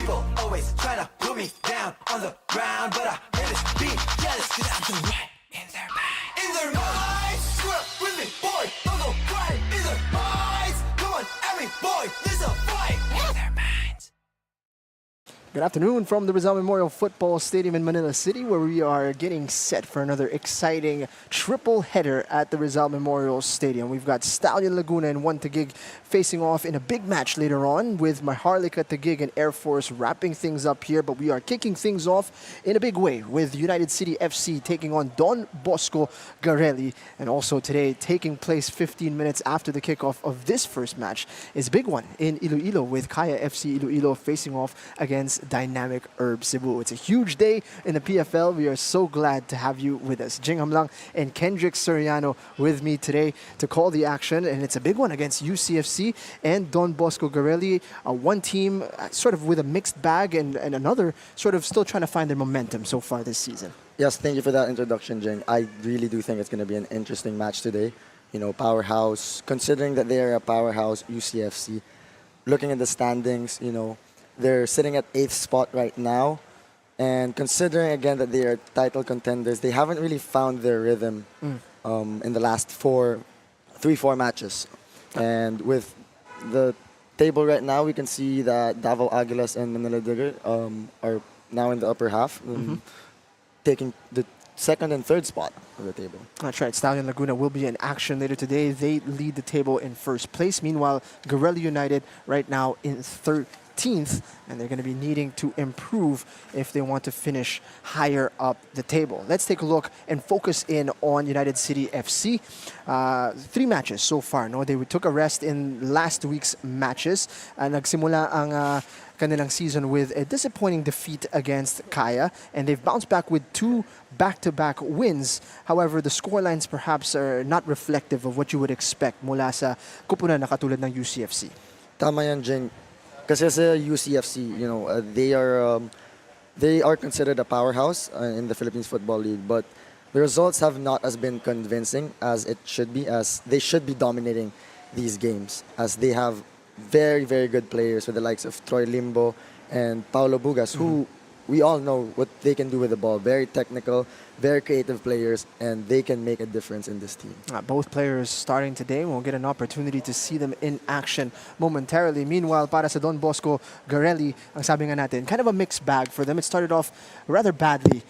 People always try to put me down on the ground, but I hate this being jealous, cause I'm the right in their minds. In their minds, screw up with me, boy. Don't go right in their minds. Come on, every boy, there's a fight in their minds. Good afternoon from the Rizal Memorial Football Stadium in Manila City, where we are getting set for another exciting triple header at the Rizal Memorial Stadium. We've got Stallion Laguna and 1 Taguig facing off in a big match later on, with Maharlika Taguig and Air Force wrapping things up here. But we are kicking things off in a big way with United City FC taking on Don Bosco Garelli. And also today, taking place 15 minutes after the kickoff of this first match, is a big one in Iloilo, with Kaya FC Iloilo facing off against Dynamic Herb Cebu. It's a huge day in the PFL. We are so glad to have you with us. Jing Hamlang and Kendrick Soriano with me today to call the action, and it's a big one against UCFC and Don Bosco Garelli. One team sort of with a mixed bag, and another sort of still trying to find their momentum so far this season. Yes, thank you for that introduction, Jing. I really do think it's going to be an interesting match today. You know, powerhouse, considering that they are a powerhouse, UCFC. Looking at the standings, you know, they're sitting at 8th spot right now. And considering, again, that they are title contenders, they haven't really found their rhythm in the last 4 matches. And with the table right now, we can see that Davao Aguilas and Manila Digger are now in the upper half, taking the 2nd and 3rd spot of the table. That's right. Stallion Laguna will be in action later today. They lead the table in 1st place. Meanwhile, Garelli United right now in 13th, and they're going to be needing to improve if they want to finish higher up the table. Let's take a look and focus in on United City FC. 3 matches so far. No, they took a rest in last week's matches. Nagsimula ang kanilang season with a disappointing defeat against Kaya, and they've bounced back with 2 back-to-back wins. However, the scorelines perhaps are not reflective of what you would expect mula sa kupunan na katulad ng UCFC. Tama yan, Jing. Kasi sa UCFC, you know, they are considered a powerhouse in the Philippines Football League, but the results have not as been convincing as it should be, as they should be dominating these games, as they have very, very good players with the likes of Troy Limbo and Paulo Bugas, who we all know what they can do with the ball. Very technical, very creative players, and they can make a difference in this team. Both players starting today. We'll get an opportunity to see them in action momentarily. Meanwhile, para sa Don Bosco Garelli, ang sabi nga natin, kind of a mixed bag for them. It started off rather badly.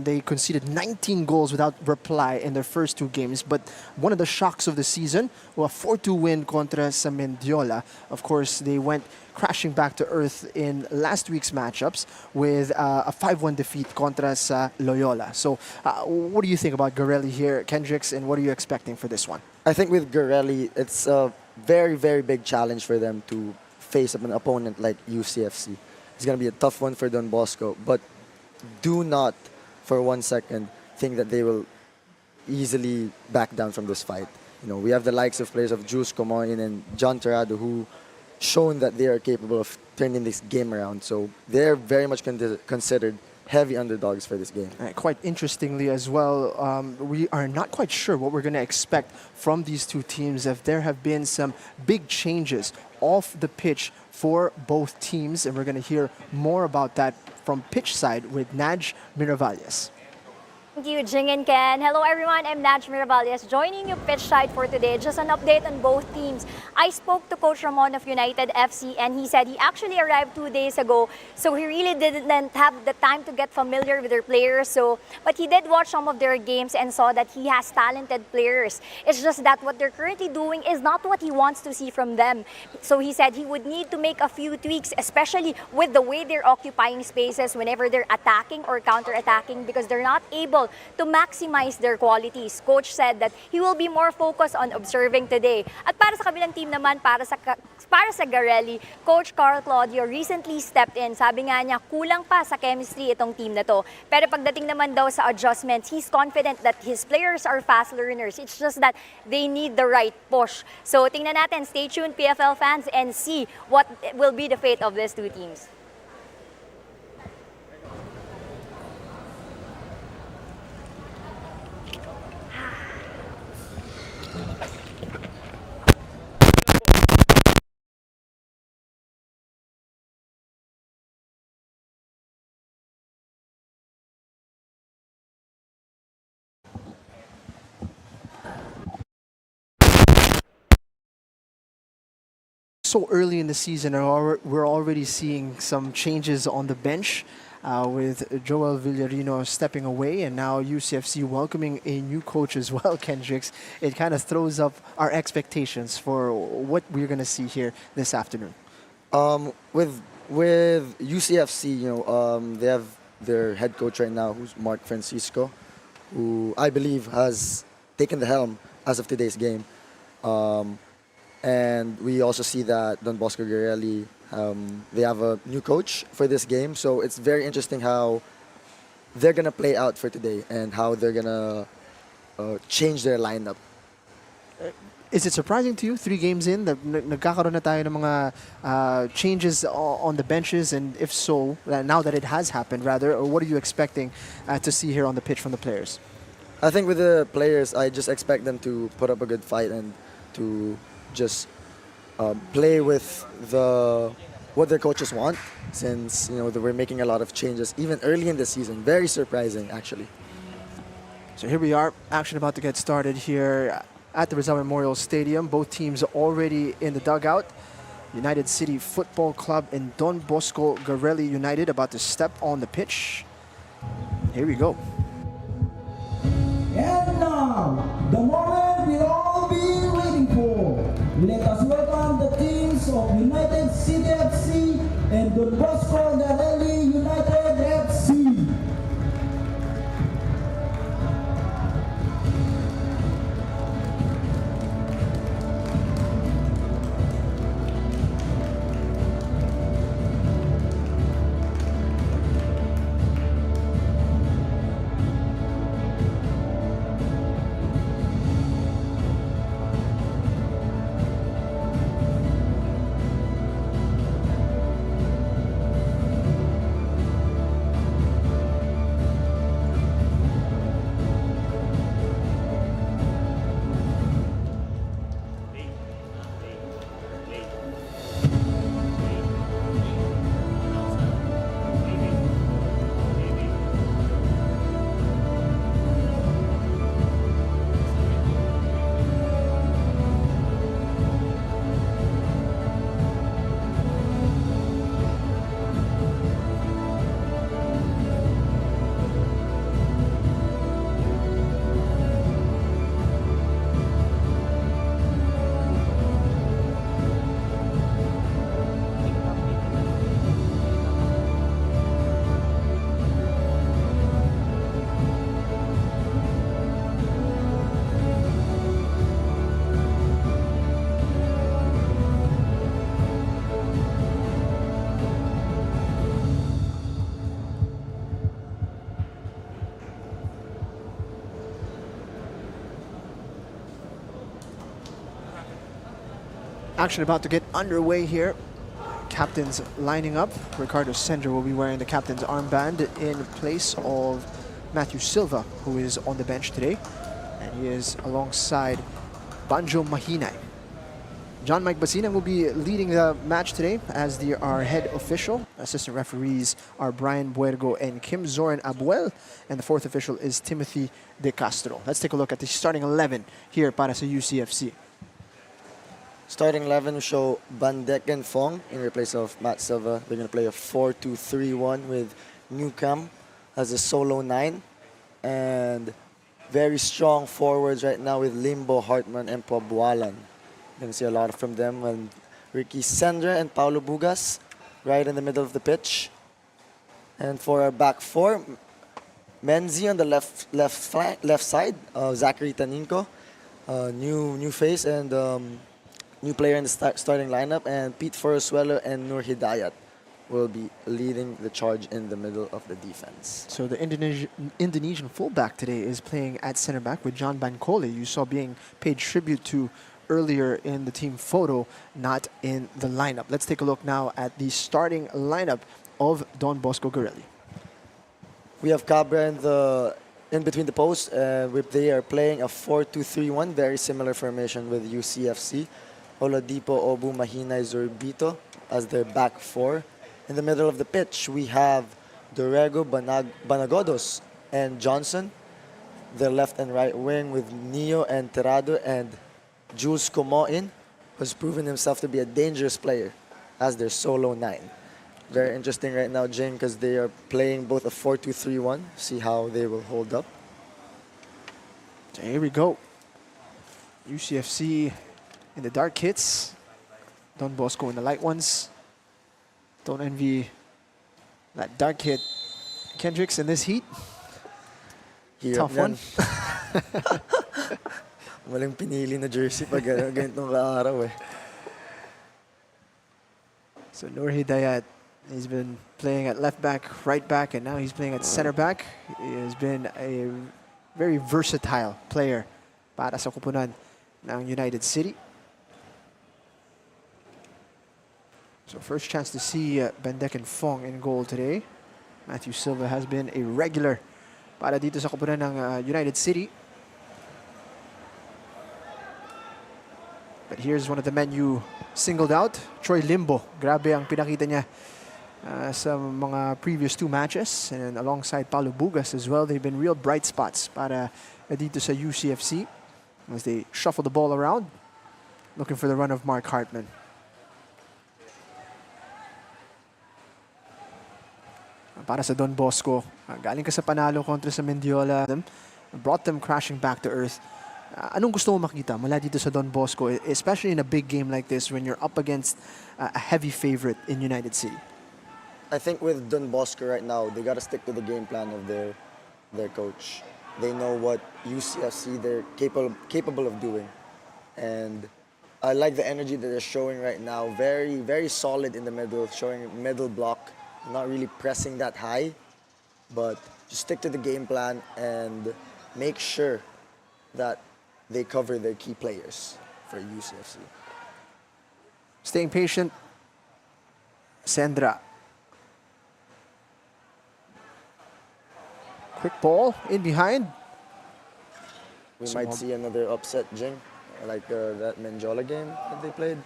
They conceded 19 goals without reply in their first 2 games. But one of the shocks of the season, a 4-2 win contra sa Mendiola. Of course, they went crashing back to earth in last week's matchups with a 5-1 defeat contra sa Loyola. So what do you think about Garelli here, Kendricks, and what are you expecting for this one? I think with Garelli, it's a very, very big challenge for them to face an opponent like UCFC. It's going to be a tough one for Don Bosco, but do not for 1 second think that they will easily back down from this fight. You know, we have the likes of players of Jules Comoin and John Terrado who shown that they are capable of turning this game around. So they're very much considered heavy underdogs for this game. Quite interestingly as well, we are not quite sure what we're going to expect from these 2 teams, if there have been some big changes off the pitch for both teams, and we're going to hear more about that from pitch side with Naj Miravalles. Thank you, Jing and Ken. Hello everyone, I'm Naj Miravalles, joining you pitch side for today. Just an update on both teams. I spoke to Coach Ramon of United FC, and he said he actually arrived 2 days ago, so he really didn't have the time to get familiar with their players. But he did watch some of their games and saw that he has talented players. It's just that what they're currently doing is not what he wants to see from them. So he said he would need to make a few tweaks, especially with the way they're occupying spaces whenever they're attacking or counter-attacking, because they're not able to maximize their qualities. Coach said that he will be more focused on observing today. At para sa kabilang team naman, para sa Garelli, Coach Carl Claudio recently stepped in. Sabi nga niya, kulang pa sa chemistry itong team na to. Pero pagdating naman daw sa adjustments, he's confident that his players are fast learners. It's just that they need the right push. So tingnan natin, stay tuned PFL fans, and see what will be the fate of these 2 teams. So early in the season, we're already seeing some changes on the bench with Joel Villarino stepping away, and now UCFC welcoming a new coach as well, Kendricks. It kind of throws up our expectations for what we're going to see here this afternoon. With UCFC, they have their head coach right now, who's Mark Francisco, who I believe has taken the helm as of today's game. And we also see that Don Bosco Garelli, they have a new coach for this game. So it's very interesting how they're going to play out for today and how they're going to change their lineup. Is it surprising to you, 3 games in, that nagkakaroon na tayo ng mga changes on the benches? And if so, now that it has happened, rather, or what are you expecting to see here on the pitch from the players? I think with the players, I just expect them to put up a good fight and to just play with what their coaches want, since we're making a lot of changes even early in the season. Very surprising, actually. So here we are, action about to get started here at the Rizal Memorial Stadium. Both teams already in the dugout. United City Football Club and Don Bosco Garelli United about to step on the pitch. Here we go. And now, the moment we've all been waiting for. Let us welcome the teams of United City FC and Don Bosco Garelli United FC. Action about to get underway here. Captains lining up. Ricardo Sendra will be wearing the captain's armband in place of Matthew Silva, who is on the bench today. And he is alongside Banjo Mahinay. John Mike Basinang will be leading the match today as our head official. Assistant referees are Brian Buergo and Kim Zoran Abuel. And the fourth official is Timothy De Castro. Let's take a look at the starting 11 here para sa UCFC. Starting 11 will show Bandeken Fong in place of Matt Silva. They're going to play a 4-2-3-1 with Newcam as a solo 9. And very strong forwards right now with Limbo, Hartman, and Pabualan. You're going to see a lot from them. And Ricky Sendra and Paulo Bugas right in the middle of the pitch. And for our back 4, Menzi on the left side. Zachary Taninko, new face and new player in the starting lineup, and Pete Forosuelo and Nur Hidayat will be leading the charge in the middle of the defense. So the Indonesian fullback today is playing at center back with John Bancole. You saw being paid tribute to earlier in the team photo, not in the lineup. Let's take a look now at the starting lineup of Don Bosco Garelli. We have Cabra in between the posts. They are playing a 4-2-3-1, very similar formation with UCFC. Oladipo, Obu, Mahinay, Zorbito as their back 4. In the middle of the pitch, we have Dorego, Banagodos, and Johnson. The left and right wing with Neo and Terado and Jules Comoin. has proven himself to be a dangerous player as their solo 9. Very interesting right now, Jing, because they are playing both a 4-2-3-1. See how they will hold up. So here we go. UCFC in the dark kits. Don Bosco in the light ones. Don't envy that dark kit Kendricks in this heat. Hirap Tough yan. one. Walang pinili na jersey pag ganitong kaaraw eh. So Noor Hidayat, he's been playing at left back, right back, and now he's playing at center back. He has been a very versatile player para sa kupunan ng United City. So first chance to see Bendek and Fong in goal today. Matthew Silva has been a regular para dito sa kupunan ng United City. But here's one of the men you singled out, Troy Limbo. Grabe ang pinakita niya sa mga previous 2 matches. And alongside Paulo Bugas as well, they've been real bright spots para dito sa UCFC as they shuffle the ball around, looking for the run of Mark Hartman. Para sa Don Bosco, galing ka sa panalo kontra sa Mendiola, brought them crashing back to earth. Anong gusto mo makita mula dito sa Don Bosco, especially in a big game like this when you're up against a heavy favorite in United City? I think with Don Bosco right now, they got to stick to the game plan of their coach. They know what UCFC they're capable of doing. And I like the energy that they're showing right now. Very, very solid in the middle, showing middle block. Not really pressing that high, but just stick to the game plan and make sure that they cover their key players for UCFC. Staying patient, Sandra. Quick ball in behind. We might see another upset, Jing, like that Menjola game that they played.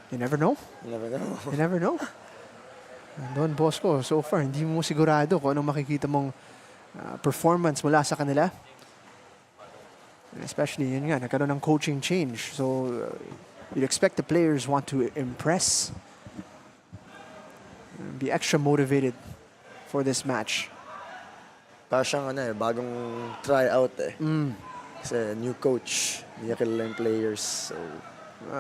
You never know. You never know. You never know. Don Bosco, so far, hindi mo sigurado kung anong makikita mong performance mula sa kanila. And especially, yun nga, nagkaroon ng coaching change. So, you'd expect the players want to impress. Be extra motivated for this match. Parang siyang bagong tryout eh. Kasi new coach, hindi niya kilala yung players. So,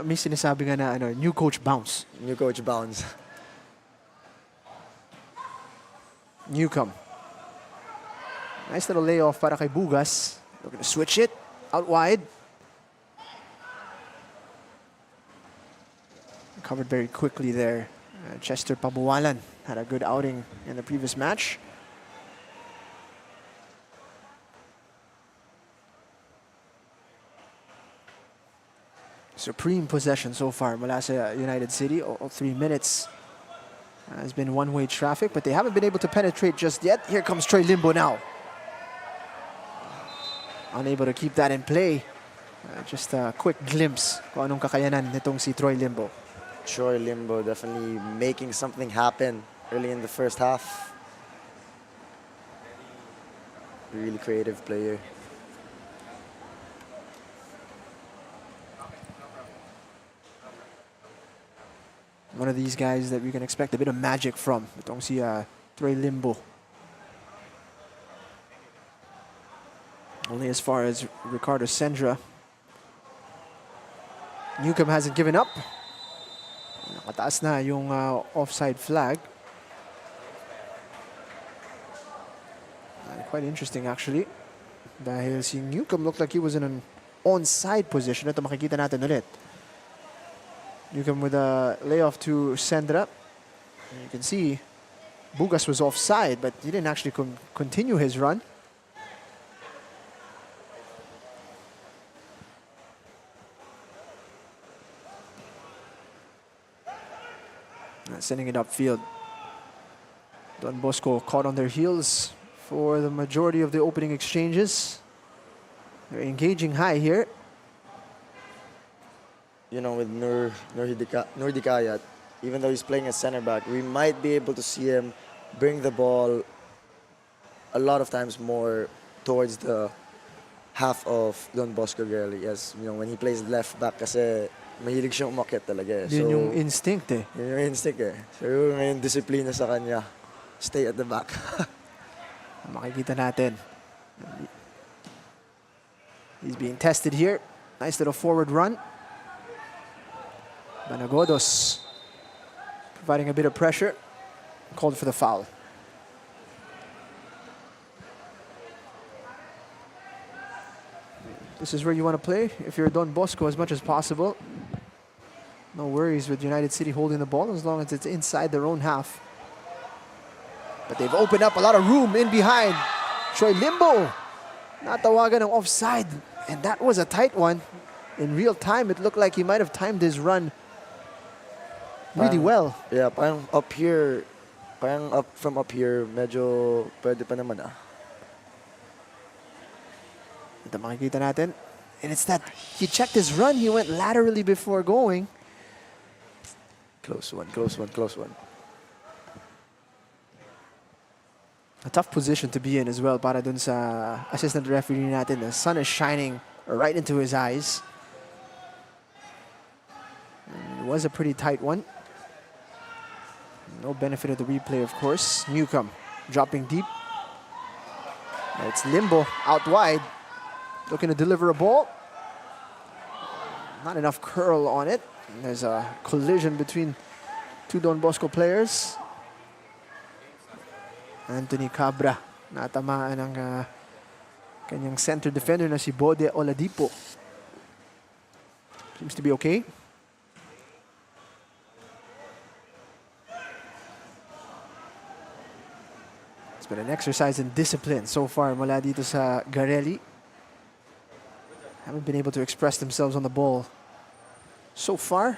May sinasabi nga na new coach bounce. new coach bounce. Newcomb. Nice little layoff para kay Bugas. Looking to switch it out wide. Covered very quickly there. Chester Pabualan had a good outing in the previous match. Supreme possession so far mula sa United City. All 3 minutes has been one-way traffic, but they haven't been able to penetrate just yet. Here comes Troy Limbo now. Unable to keep that in play. Just a quick glimpse kung anong kakayanan nitong si Troy Limbo. Troy Limbo definitely making something happen early in the first half. Really creative player. One of these guys that we can expect a bit of magic from. Itong si Troy Limbo. Only as far as Ricardo Sendra. Newcomb hasn't given up. Nakataas na yung offside flag. Quite interesting actually. Dahil si Newcomb looked like he was in an onside position. Ito makikita natin ulit. Newcomb with a layoff to Sendra. And you can see Bugas was offside, but he didn't actually continue his run. Sending it upfield. Don Bosco caught on their heels for the majority of the opening exchanges. They're engaging high here. You know, with Noor Dikayat, even though he's playing as center back, we might be able to see him bring the ball a lot of times more towards the half of Don Bosco Garelli. Yes, you know, when he plays left back kasi mahilig siyang umakyat talaga eh. Yun yung instinct eh. Yun yung instinct eh. So yung ngayon disiplina sa kanya. Stay at the back. Makikita natin. He's being tested here. Nice little forward run. Banagodos providing a bit of pressure. Called for the foul. This is where you want to play if you're Don Bosco as much as possible. No worries with United City holding the ball as long as it's inside their own half. But they've opened up a lot of room in behind. Troy Limbo natawagan ng offside. And that was a tight one. In real time, it looked like he might have timed his run really well. Yeah, parang up here, from up here, medyo pwede pa naman ah. Ito makikita natin. And it's that he checked his run. He went laterally before going. Close one, close one, close one. A tough position to be in as well para dun sa assistant referee natin. The sun is shining right into his eyes. And it was a pretty tight one. No benefit of the replay, of course. Newcomb dropping deep. Now it's Limbo out wide. Looking to deliver a ball. Not enough curl on it. And there's a collision between two Don Bosco players. Anthony Cabra natamaan ng kanyang center defender na si Bode Oladipo. Seems to be okay. It's been an exercise in discipline so far mula dito sa Garelli. Haven't been able to express themselves on the ball so far.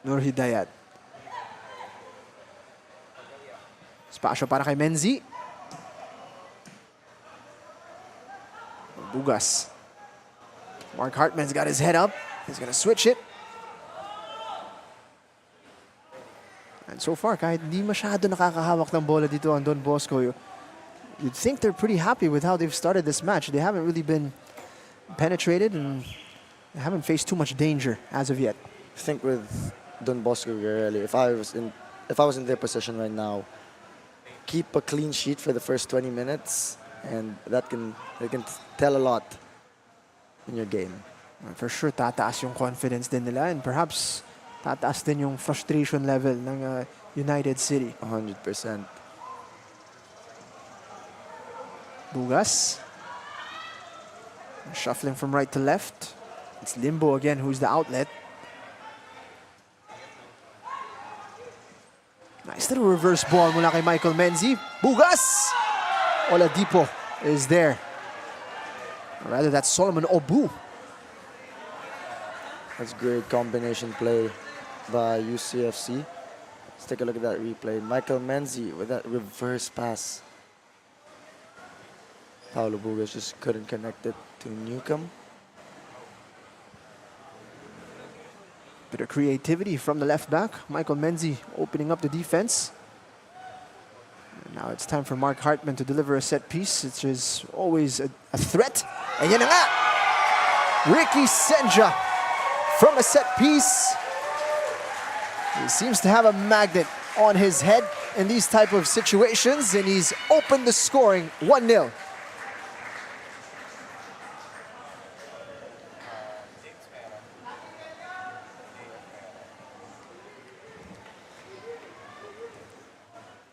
Nur Hidayat. Spasyo para kay Menzi. Bugas. Mark Hartman's got his head up. He's going to switch it. And so far, kahit hindi masyado nakakahawak ng bola dito ang Don Bosco, you'd think they're pretty happy with how they've started this match. They haven't really been penetrated and they haven't faced too much danger as of yet. I think with Don Bosco Garelli, if I was in their position right now, keep a clean sheet for the first 20 minutes, and that can tell a lot in your game. For sure, tataas yung confidence din nila, and perhaps tataas din yung frustration level ng United City. 100%. Bugas. Shuffling from right to left. It's Limbo again who's the outlet. Nice little reverse ball mula kay Michael Menzi. Bugas! Oladipo is there. Or rather, that's Solomon Obu. That's great combination play by UCFC. Let's take a look at that replay. Michael Menzi with that reverse pass. Paulo Bugas just couldn't connect it to Newcomb. Bit of creativity from the left back. Michael Menzi opening up the defense. And now it's time for Mark Hartman to deliver a set piece, which is always a threat. And yan na nga! Ricky Senja from a set piece. He seems to have a magnet on his head in these type of situations, and he's opened the scoring 1-0.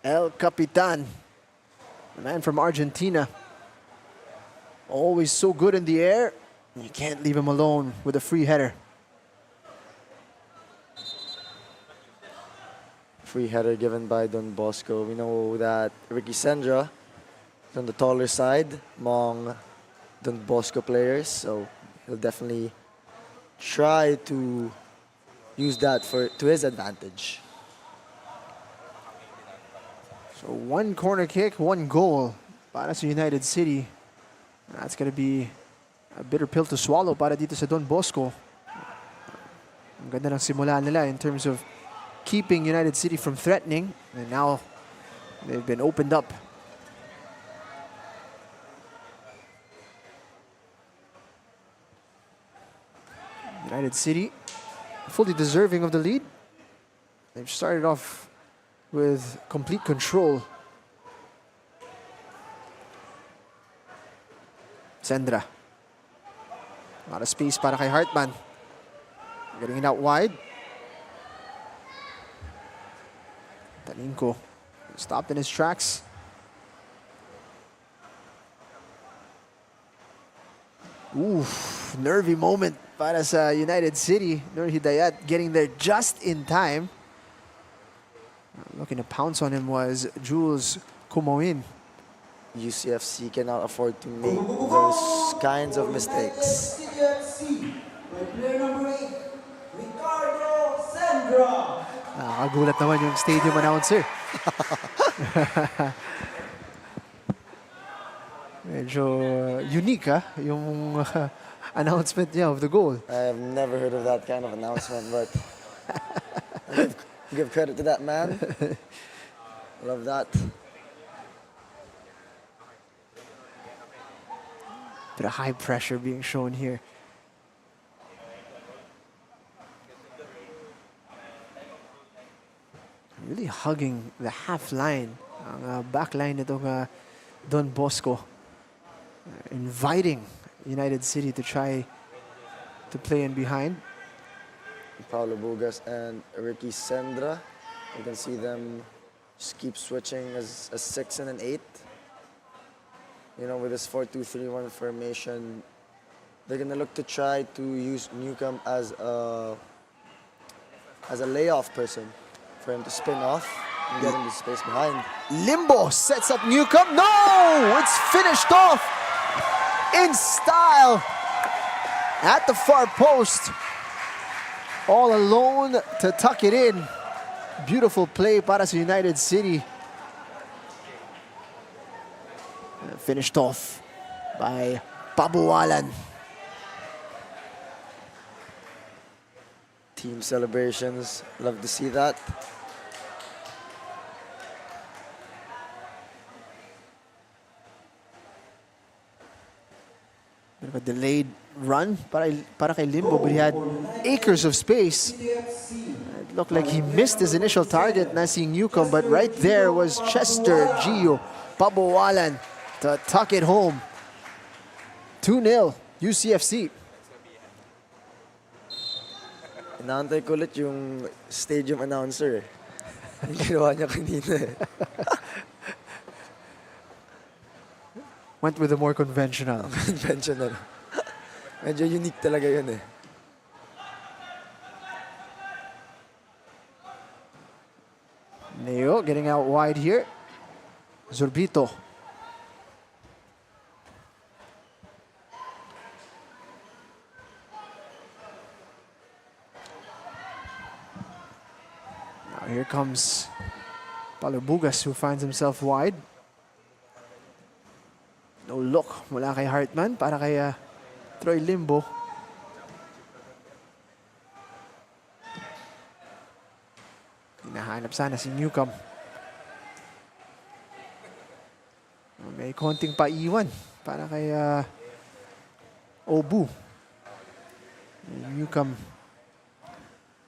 El Capitan, the man from Argentina. Always so good in the air. You can't leave him alone with a free header. Free header given by Don Bosco. We know that Ricky Sendra is on the taller side among Don Bosco players, so he'll definitely try to use that to his advantage. So one corner kick, one goal para sa United City. That's going to be a bitter pill to swallow para dito sa Don Bosco. Ang ganda ng simula nila in terms of keeping United City from threatening. And now They've been opened up. United City, fully deserving of the lead. They've started off with complete control. Sendra. A lot of space para kay Hartman. Getting it out wide. Talinko stopped in his tracks. Oof, nervy moment para sa United City. Nur Hidayat getting there just in time. Looking to pounce on him was Jules Kumoin. UCFC cannot afford to make those kinds of mistakes. CFC, by player number 8, Ricardo Sandra. Nakakagulat naman yung stadium announcer. Medyo unique yung announcement niya of the goal. I have never heard of that kind of announcement, but give credit to that man. Love that. Bit of high pressure being shown here. Really hugging the half line, ang back line nitong Don Bosco. Inviting United City to try to play in behind. Paulo Bugas and Ricky Sendra. You can see them just keep switching as a 6 and an 8. You know, with this 4-2-3-1 formation, they're gonna look to try to use Newcomb as a layoff person for him to spin off and get into space behind. Limbo sets up Newcomb. No! It's finished off in style at the far post. All alone to tuck it in. Beautiful play para sa United City. Finished off by Pabualan. Team celebrations, love to see that. Bit of a delayed run para kay Limbo, but he had acres of space. It looked like he missed his initial target, na si Newcomb, but right there was Chester Gio Pabualan to tuck it home. 2-0 UCFC. Inaantay ko ulit yung stadium announcer. Yung ginawa niya kanina eh. Went with the more conventional. Conventional. Medyo unique talaga yun eh. Neo getting out wide here. Zurbito. Now here comes Palubugas, who finds himself wide. No look mula kay Hartman para kay Troy Limbo. Hinahanap sana si Newcomb. May konting paiwan para kay Obu. Newcomb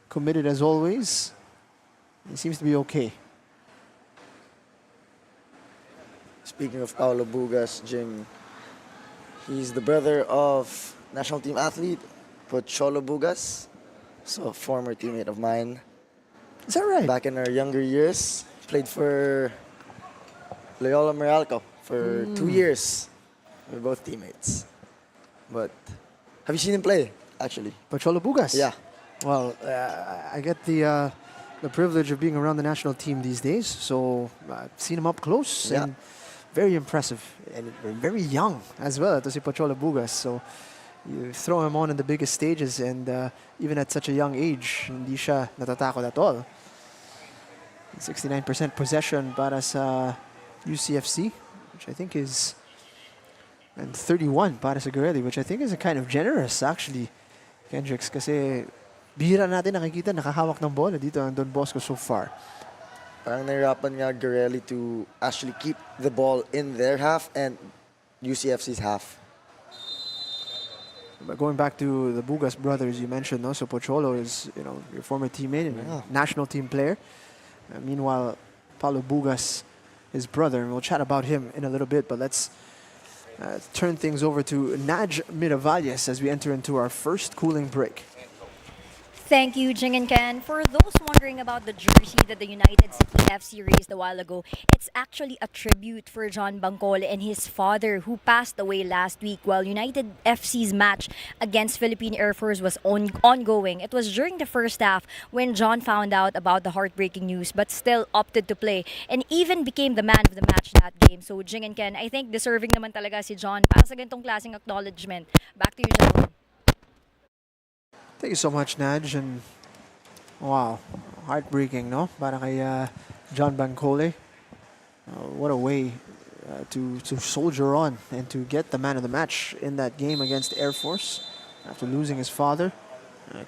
committed as always. He seems to be okay. Speaking of Paulo Bugas, Jing, he's the brother of national team athlete Pocholo Bugas, so a former teammate of mine. Is that right? Back in our younger years, played for Loyola Meralco for 2 years. We're both teammates. But have you seen him play, actually? Pocholo Bugas? Yeah. Well, I get the privilege of being around the national team these days, so I've seen him up close. Yeah. And very impressive and very young as well. Ito si Pocholo Bugas. So you throw him on in the biggest stages, and even at such a young age, hindi siya natatakot at all. 69% possession para sa UCFC, which I think is, and 31 para sa Garelli, which I think is a kind of generous actually, Kendricks, kasi bihira natin nakikita nakahawak ng bola dito ang Don Bosco so far. Parang nahirapan nga Garelli to actually keep the ball in their half and UCFC's half. But going back to the Bugas brothers you mentioned, no? So Pocholo is, your former teammate and national team player. Meanwhile, Paulo Bugas, his brother, and we'll chat about him in a little bit, but let's turn things over to Naj Miravalles as we enter into our first cooling break. Thank you, Jing and Ken. For those wondering about the jersey that the United City FC raised a while ago, it's actually a tribute for John Bancole and his father, who passed away last week while United FC's match against Philippine Air Force was ongoing. It was during the first half when John found out about the heartbreaking news but still opted to play and even became the man of the match that game. So, Jing and Ken, I think deserving naman talaga si John para sa ganitong klaseng acknowledgement. Back to you, gentlemen. Thank you so much, Naj. And wow, heartbreaking, no? Para kay John Bancole. What a way to soldier on and to get the man of the match in that game against Air Force after losing his father.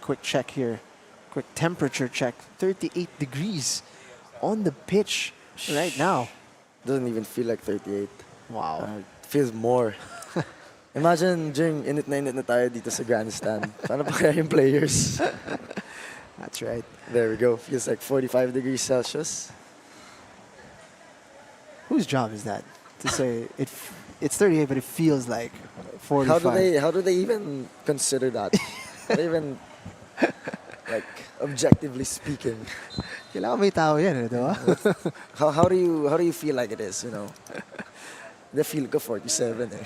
Quick check here. Quick temperature check. 38 degrees on the pitch right now. Doesn't even feel like 38. Wow. It feels more. Imagine, Jing, init na tayo dito sa grandstand. Paano pa kaya yung players? That's right. There we go. Feels like 45 degrees Celsius. Whose job is that to say it's 38, but it feels like 45? How do they even consider that? Not even like objectively speaking. Kailangan may tao yan, di ba? How do you feel like it is, you know? The feel ko 47 eh.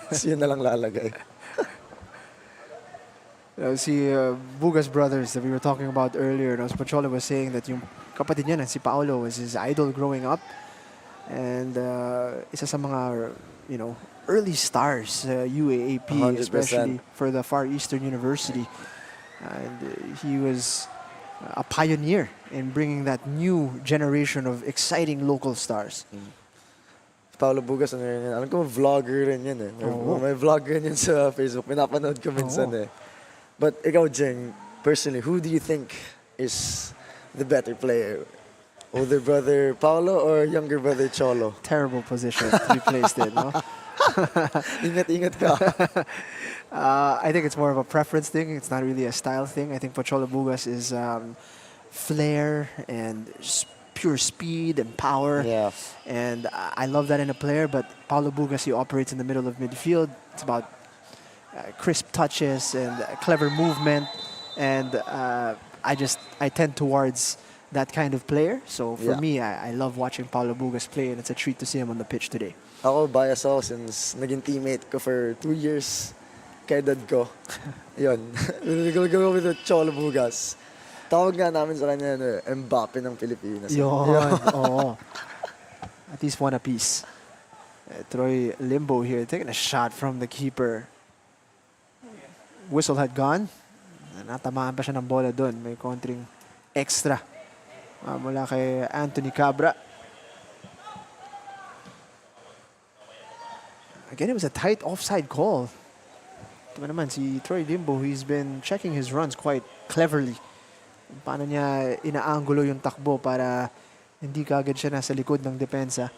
So yun na lang lalagay. Si Bugas brothers that we were talking about earlier, no? Pocholo was saying that yung kapatid niya, si Paolo, was his idol growing up. And isa sa mga, early stars, UAAP, 100%. especially for the Far Eastern University. And he was a pioneer in bringing that new generation of exciting local stars. Paulo Bugas, alam ko vlogger rin yun eh. May vlog rin yun sa Facebook. Pinapanood ko minsan eh. But ikaw, Jing, personally, who do you think is the better player? Older brother Paulo or younger brother Cholo? Terrible position to be placed in, no? Ingat-ingat ka. I think it's more of a preference thing. It's not really a style thing. I think Pocholo Bugas is flair and pure speed and power. Yeah. And I love that in a player, but Paulo Bugas, he operates in the middle of midfield. It's about crisp touches and clever movement. And I tend towards that kind of player. So for me, I love watching Paulo Bugas play, and it's a treat to see him on the pitch today. Ako, bias ako since naging teammate ko for 2 years. Kay dad ko. Yun. Go with the Cholo Bugas. Tawag nga namin sa kanya, Mbappe ng Pilipinas. Yun, oo. At least one apiece. Troy Limbo here, taking a shot from the keeper. Whistle had gone. Natamaan pa siya ng bola doon. May kontring extra mula kay Anthony Cabra. Again, it was a tight offside call. Ito naman, si Troy Limbo, he's been checking his runs quite cleverly. Paano niya inaangulo yung takbo para hindi kaagad siya nasa likod ng depensa.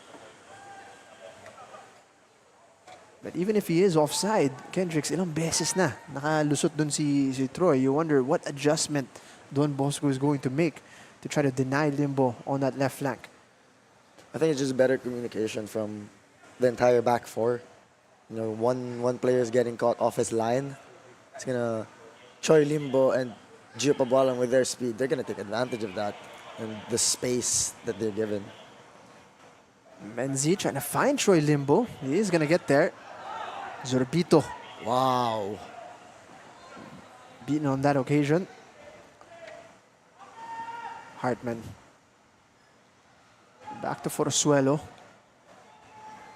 But even if he is offside, Kendricks, ilang beses na nakalusot dun si Troy. You wonder what adjustment Don Bosco is going to make to try to deny Limbo on that left flank. I think it's just better communication from the entire back four. One player is getting caught off his line. It's gonna Troy Limbo and Gio Pabualan with their speed. They're gonna take advantage of that and the space that they're given. Menzi trying to find Troy Limbo. He is gonna get there. Zorbito. Wow. Beaten on that occasion. Hartman. Back to Forosuelo.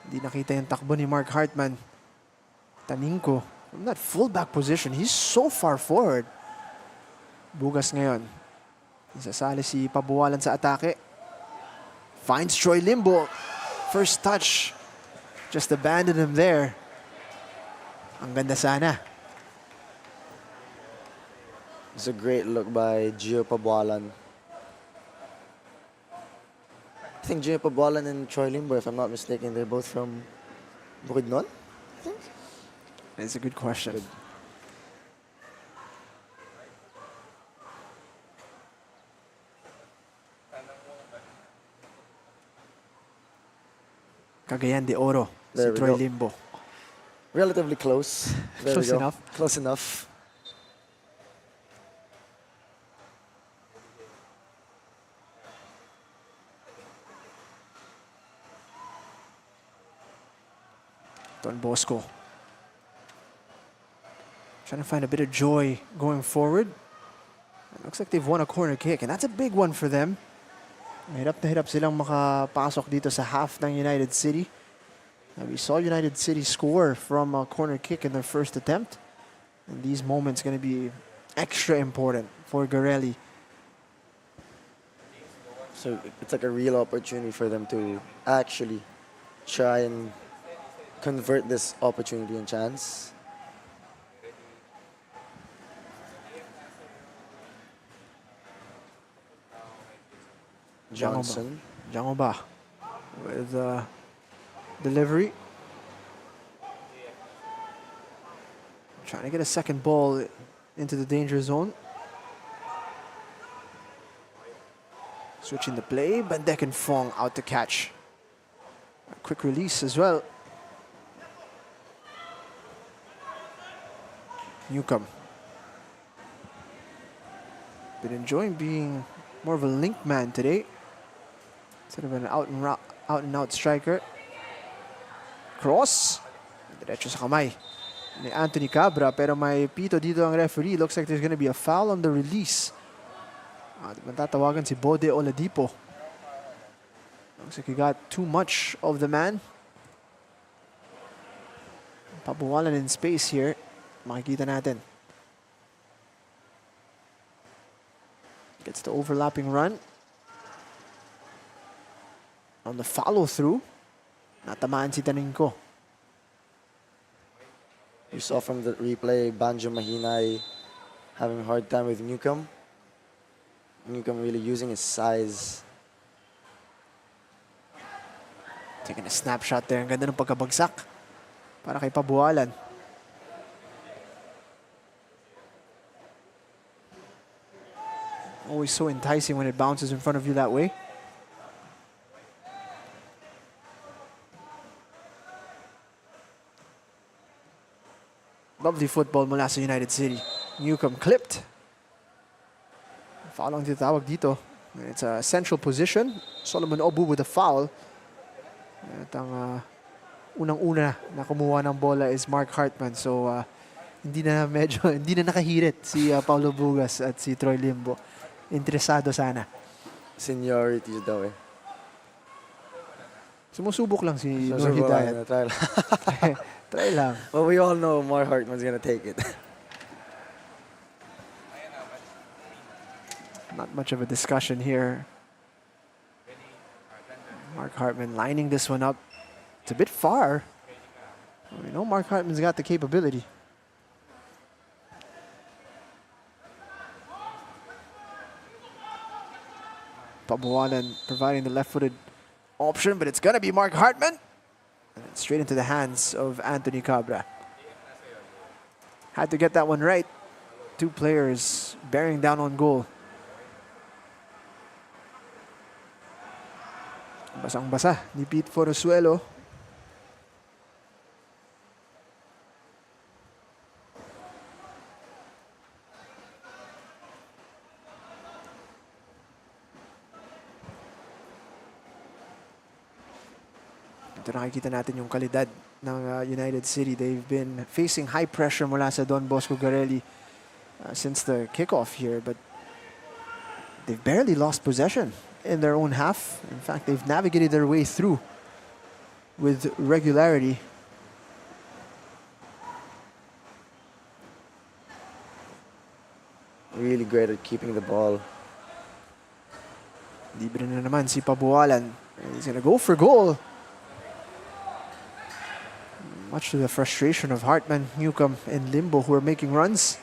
Hindi nakita yung takbo ni Mark Hartman. Taninko. From that fullback position, he's so far forward. Bugas ngayon. Isasali si Pabualan sa atake. Finds Troy Limbo. First touch. Just abandoned him there. Ang ganda sana. It's a great look by Gio Pabualan. I think Jimmy Pabualan and Troy Limbo, if I'm not mistaken, they're both from Bukidnon. It's a good question. Cagayan de Oro, si There we Troy go. Limbo. Relatively close. There Close we go. enough. Close enough. Don Bosco. Trying to find a bit of joy going forward. It looks like they've won a corner kick, and that's a big one for them. Hirap na hirap silang makapasok dito sa half ng United City. We saw United City score from a corner kick in their first attempt. And these moments going to be extra important for Garelli. So it's like a real opportunity for them to actually try and convert this opportunity and chance. Johnson. Jangoba with delivery. Trying to get a second ball into the danger zone. Switching the play, Bandek and Fong out to catch. A quick release as well. Newcomb. Been enjoying being more of a link man today, instead of an out and out striker. Cross. Diretso sa kamay ni Anthony Cabra, pero may pito dito ang referee. Looks like there's going to be a foul on the release. Matatawagan si Bode Oladipo. Looks like he got too much of the man. Pabuwalan in space here. Makikita natin. Gets the overlapping run. On the follow through, natamaan si Taninko. You saw from the replay, Banjo Mahinay having a hard time with Newcomb. Newcomb really using his size. Taking a snapshot there. Ang ganda ng pagkabagsak para kay Pabualan. Always so enticing when it bounces in front of you that way. Lovely football mula sa United City. Newcomb clipped. Foul ang tinatawag dito. It's a central position. Solomon Obu with a foul. At ang unang-una na kumuha ng bola is Mark Hartman. So hindi na nakahirit si Paulo Bugas at si Troy Limbo. Interesado sana. Seniority daw eh. Sumusubok lang si Nur Susubukan Hidayat. na, try lang. Try lang. But we all know Mark Hartman's gonna take it. Not much of a discussion here. Mark Hartman lining this one up. It's a bit far. We know Mark Hartman's got the capability. Pabualan providing the left-footed option, but it's going to be Mark Hartman. And it's straight into the hands of Anthony Cabra. Had to get that one right. Two players bearing down on goal. Basang-basa ni Pete Forosuelo. Ito nakikita natin yung kalidad ng United City. They've been facing high pressure mula sa Don Bosco Garelli since the kickoff here, but they've barely lost possession in their own half. In fact, they've navigated their way through with regularity. Really great at keeping the ball. Libre na naman si Pabualan. He's gonna go for goal. Much to the frustration of Hartman, Newcomb, and Limbo, who are making runs.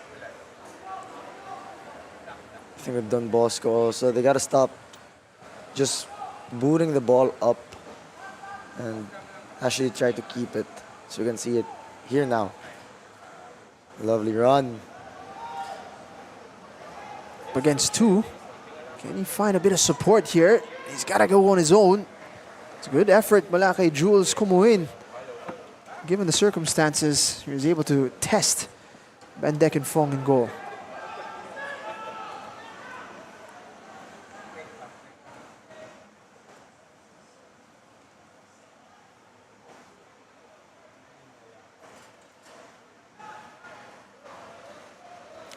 I think with Don Bosco also, they got to stop just booting the ball up and actually try to keep it. So you can see it here now. Lovely run. Against 2. Can he find a bit of support here? He's got to go on his own. It's a good effort mula kay Jules Kumuin. Given the circumstances, he was able to test Bandek and Fong in goal.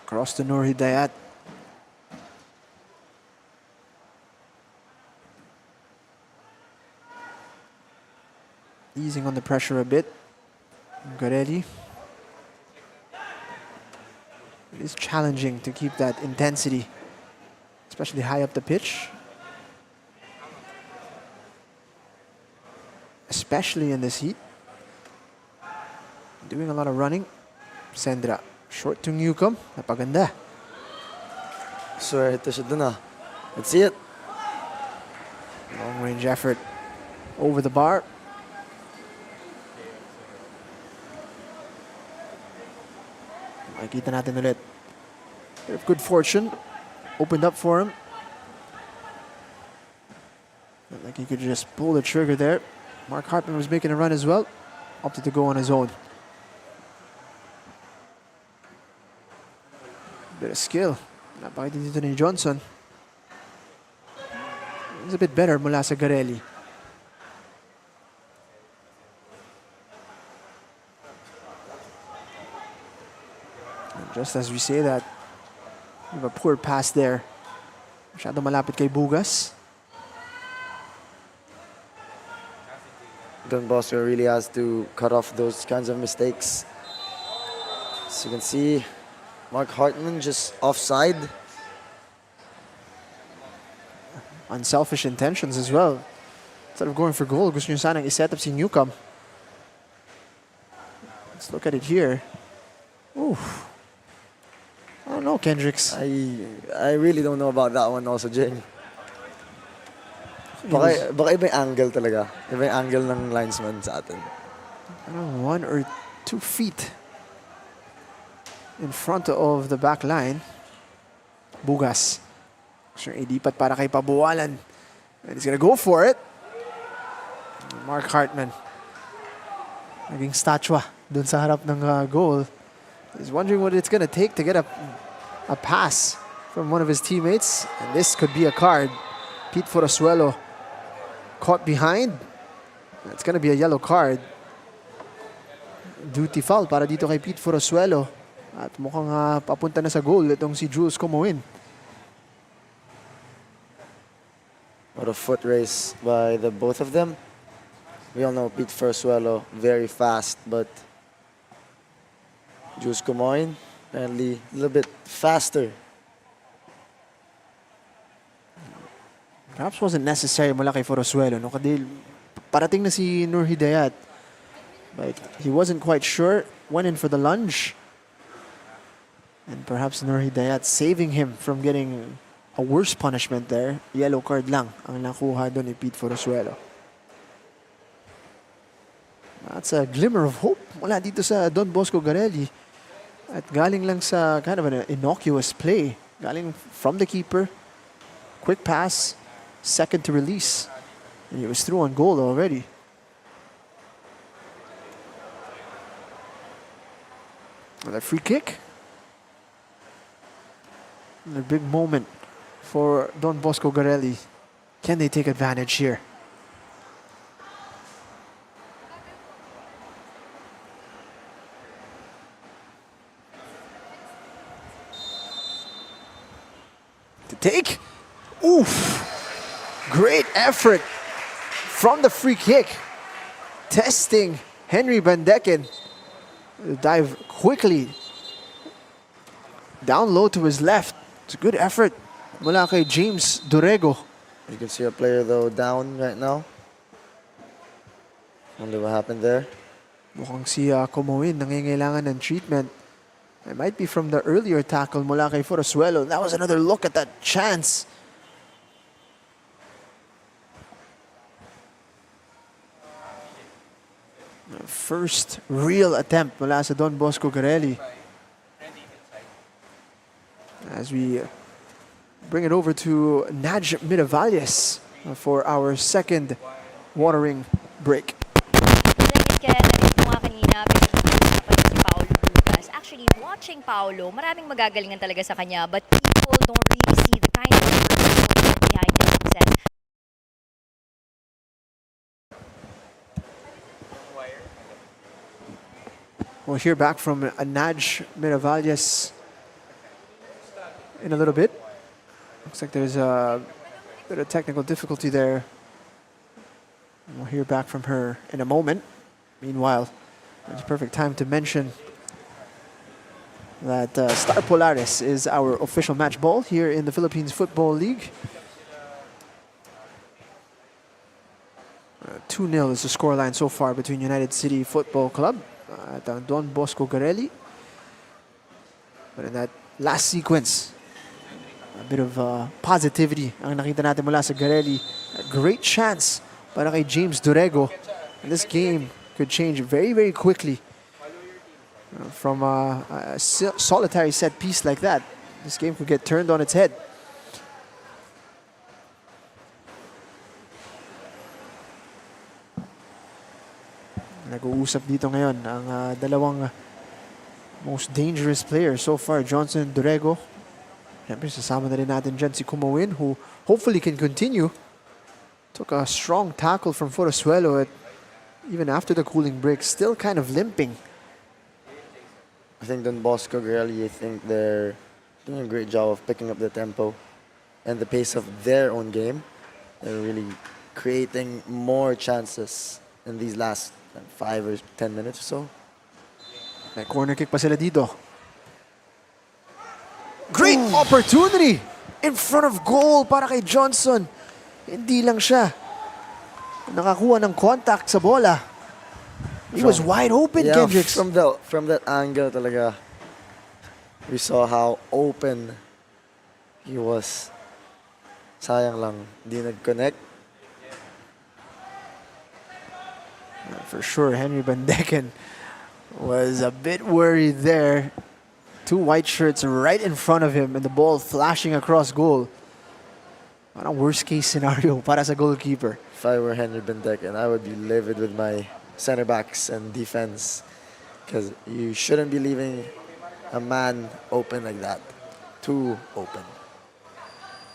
Cross to Nur Hidayat. Easing on the pressure a bit. Garelli. It is challenging to keep that intensity, especially high up the pitch. Especially in this heat. Doing a lot of running. Sendra. Short to Newcomb. Napaganda. Swerte siya dun ah. Let's see it. Long range effort over the bar. Makikita natin ulit. Bit of good fortune. Opened up for him. Felt like he could just pull the trigger there. Mark Hartman was making a run as well. Opted to go on his own. Bit of skill. Napakita dito ni Johnson. It's a bit better mula sa Garelli. And just as we say that, we have a poor pass there. Masyado malapit kay Bugas. Don Bosco really has to cut off those kinds of mistakes. As you can see, Mark Hartman just offside. Unselfish intentions as well. Instead of going for goal, gusto nyo sanang iset up si Newcomb. Let's look at it here. Oof. I don't know, Kendricks. I really don't know about that one also, Jane. Baka iba yung angle talaga. Iba yung angle ng linesman sa atin. I don't know, 1 or 2 feet in front of the back line. Bugas. Sure, idipat para kay Pabualan. And he's gonna go for it. Mark Hartman. Naging statwa dun sa harap ng goal. He's wondering what it's gonna take to get a pass from one of his teammates. And this could be a card. Pete Forosuelo caught behind. It's gonna be a yellow card. Duty foul para dito kay Pete Forosuelo. At mukhang papunta na sa goal itong si Jules Kumuin. What a foot race by the both of them. We all know Pete Forosuelo very fast, but Jules Kumuin apparently a little bit faster. Perhaps wasn't necessary mula kay Forosuelo. No? Kadil, parating na si Nur Hidayat. But he wasn't quite sure. Went in for the lunge. And perhaps Nur Hidayat saving him from getting a worse punishment there. Yellow card lang ang nakuha doon ni Pete Forosuelo. That's a glimmer of hope mula dito sa Don Bosco Garelli. At galing lang sa kind of an innocuous play. Galing from the keeper. Quick pass. Second to release. And he was through on goal already. Another free kick. Another big moment for Don Bosco Garelli. Can they take advantage here? To take. Oof. Great effort from the free kick. Testing Henry Bandeken. Dive quickly. Down low to his left. It's a good effort mula kay James Dorego. You can see a player though down right now. Wonder what happened there. Mukhang si Kumuin nangangailangan ng treatment. It might be from the earlier tackle mula kay Forosuelo. That was another look at that chance. first real attempt mula sa Don Bosco Garelli. As we bring it over to Naj Miravalles for our second watering break. Kaya natin po nga kanina, pinag-uusapan si Paolo Lucas. Actually, watching Paolo, maraming magagalingan talaga sa kanya, but people don't really see the kind of person behind the scenes. We'll hear back from Naj Miravalles in a little bit. Looks like there's a bit of technical difficulty there. We'll hear back from her in a moment. Meanwhile, it's a perfect time to mention that Star Polaris is our official match ball here in the Philippines Football League. 2-0 is the scoreline so far between United City Football Club at Don Bosco Garelli. But in that last sequence, a bit of positivity ang nakita natin mula sa Garelli. A great chance para kay James Dorego. And this game could change very, very quickly. From a solitary set piece like that, this game could get turned on its head. Nag-uusap dito ngayon ang dalawang most dangerous players so far, Johnson, Dorego. Siyempre, sasama na rin natin dyan si Kumawin, who hopefully can continue. Took a strong tackle from Forosuelo, even after the cooling break, still kind of limping. I think Don Bosco Garelli, I think they're doing a great job of picking up the tempo and the pace of their own game. They're really creating more chances in these last 5 or 10 minutes or so. May corner kick pa sila dito. Great opportunity in front of goal para kay Johnson. Hindi lang siya nakakuha ng contact sa bola. He was wide open, yeah, Kendricks. From that angle talaga, we saw how open he was. Sayang lang, di nag-connect. For sure, Henry Bandeken was a bit worried there. 2 white shirts right in front of him and the ball flashing across goal. Parang worst case scenario para sa goalkeeper. If I were Henry Bandeken, I would be livid with my center backs and defense, because you shouldn't be leaving a man open like that. Too open.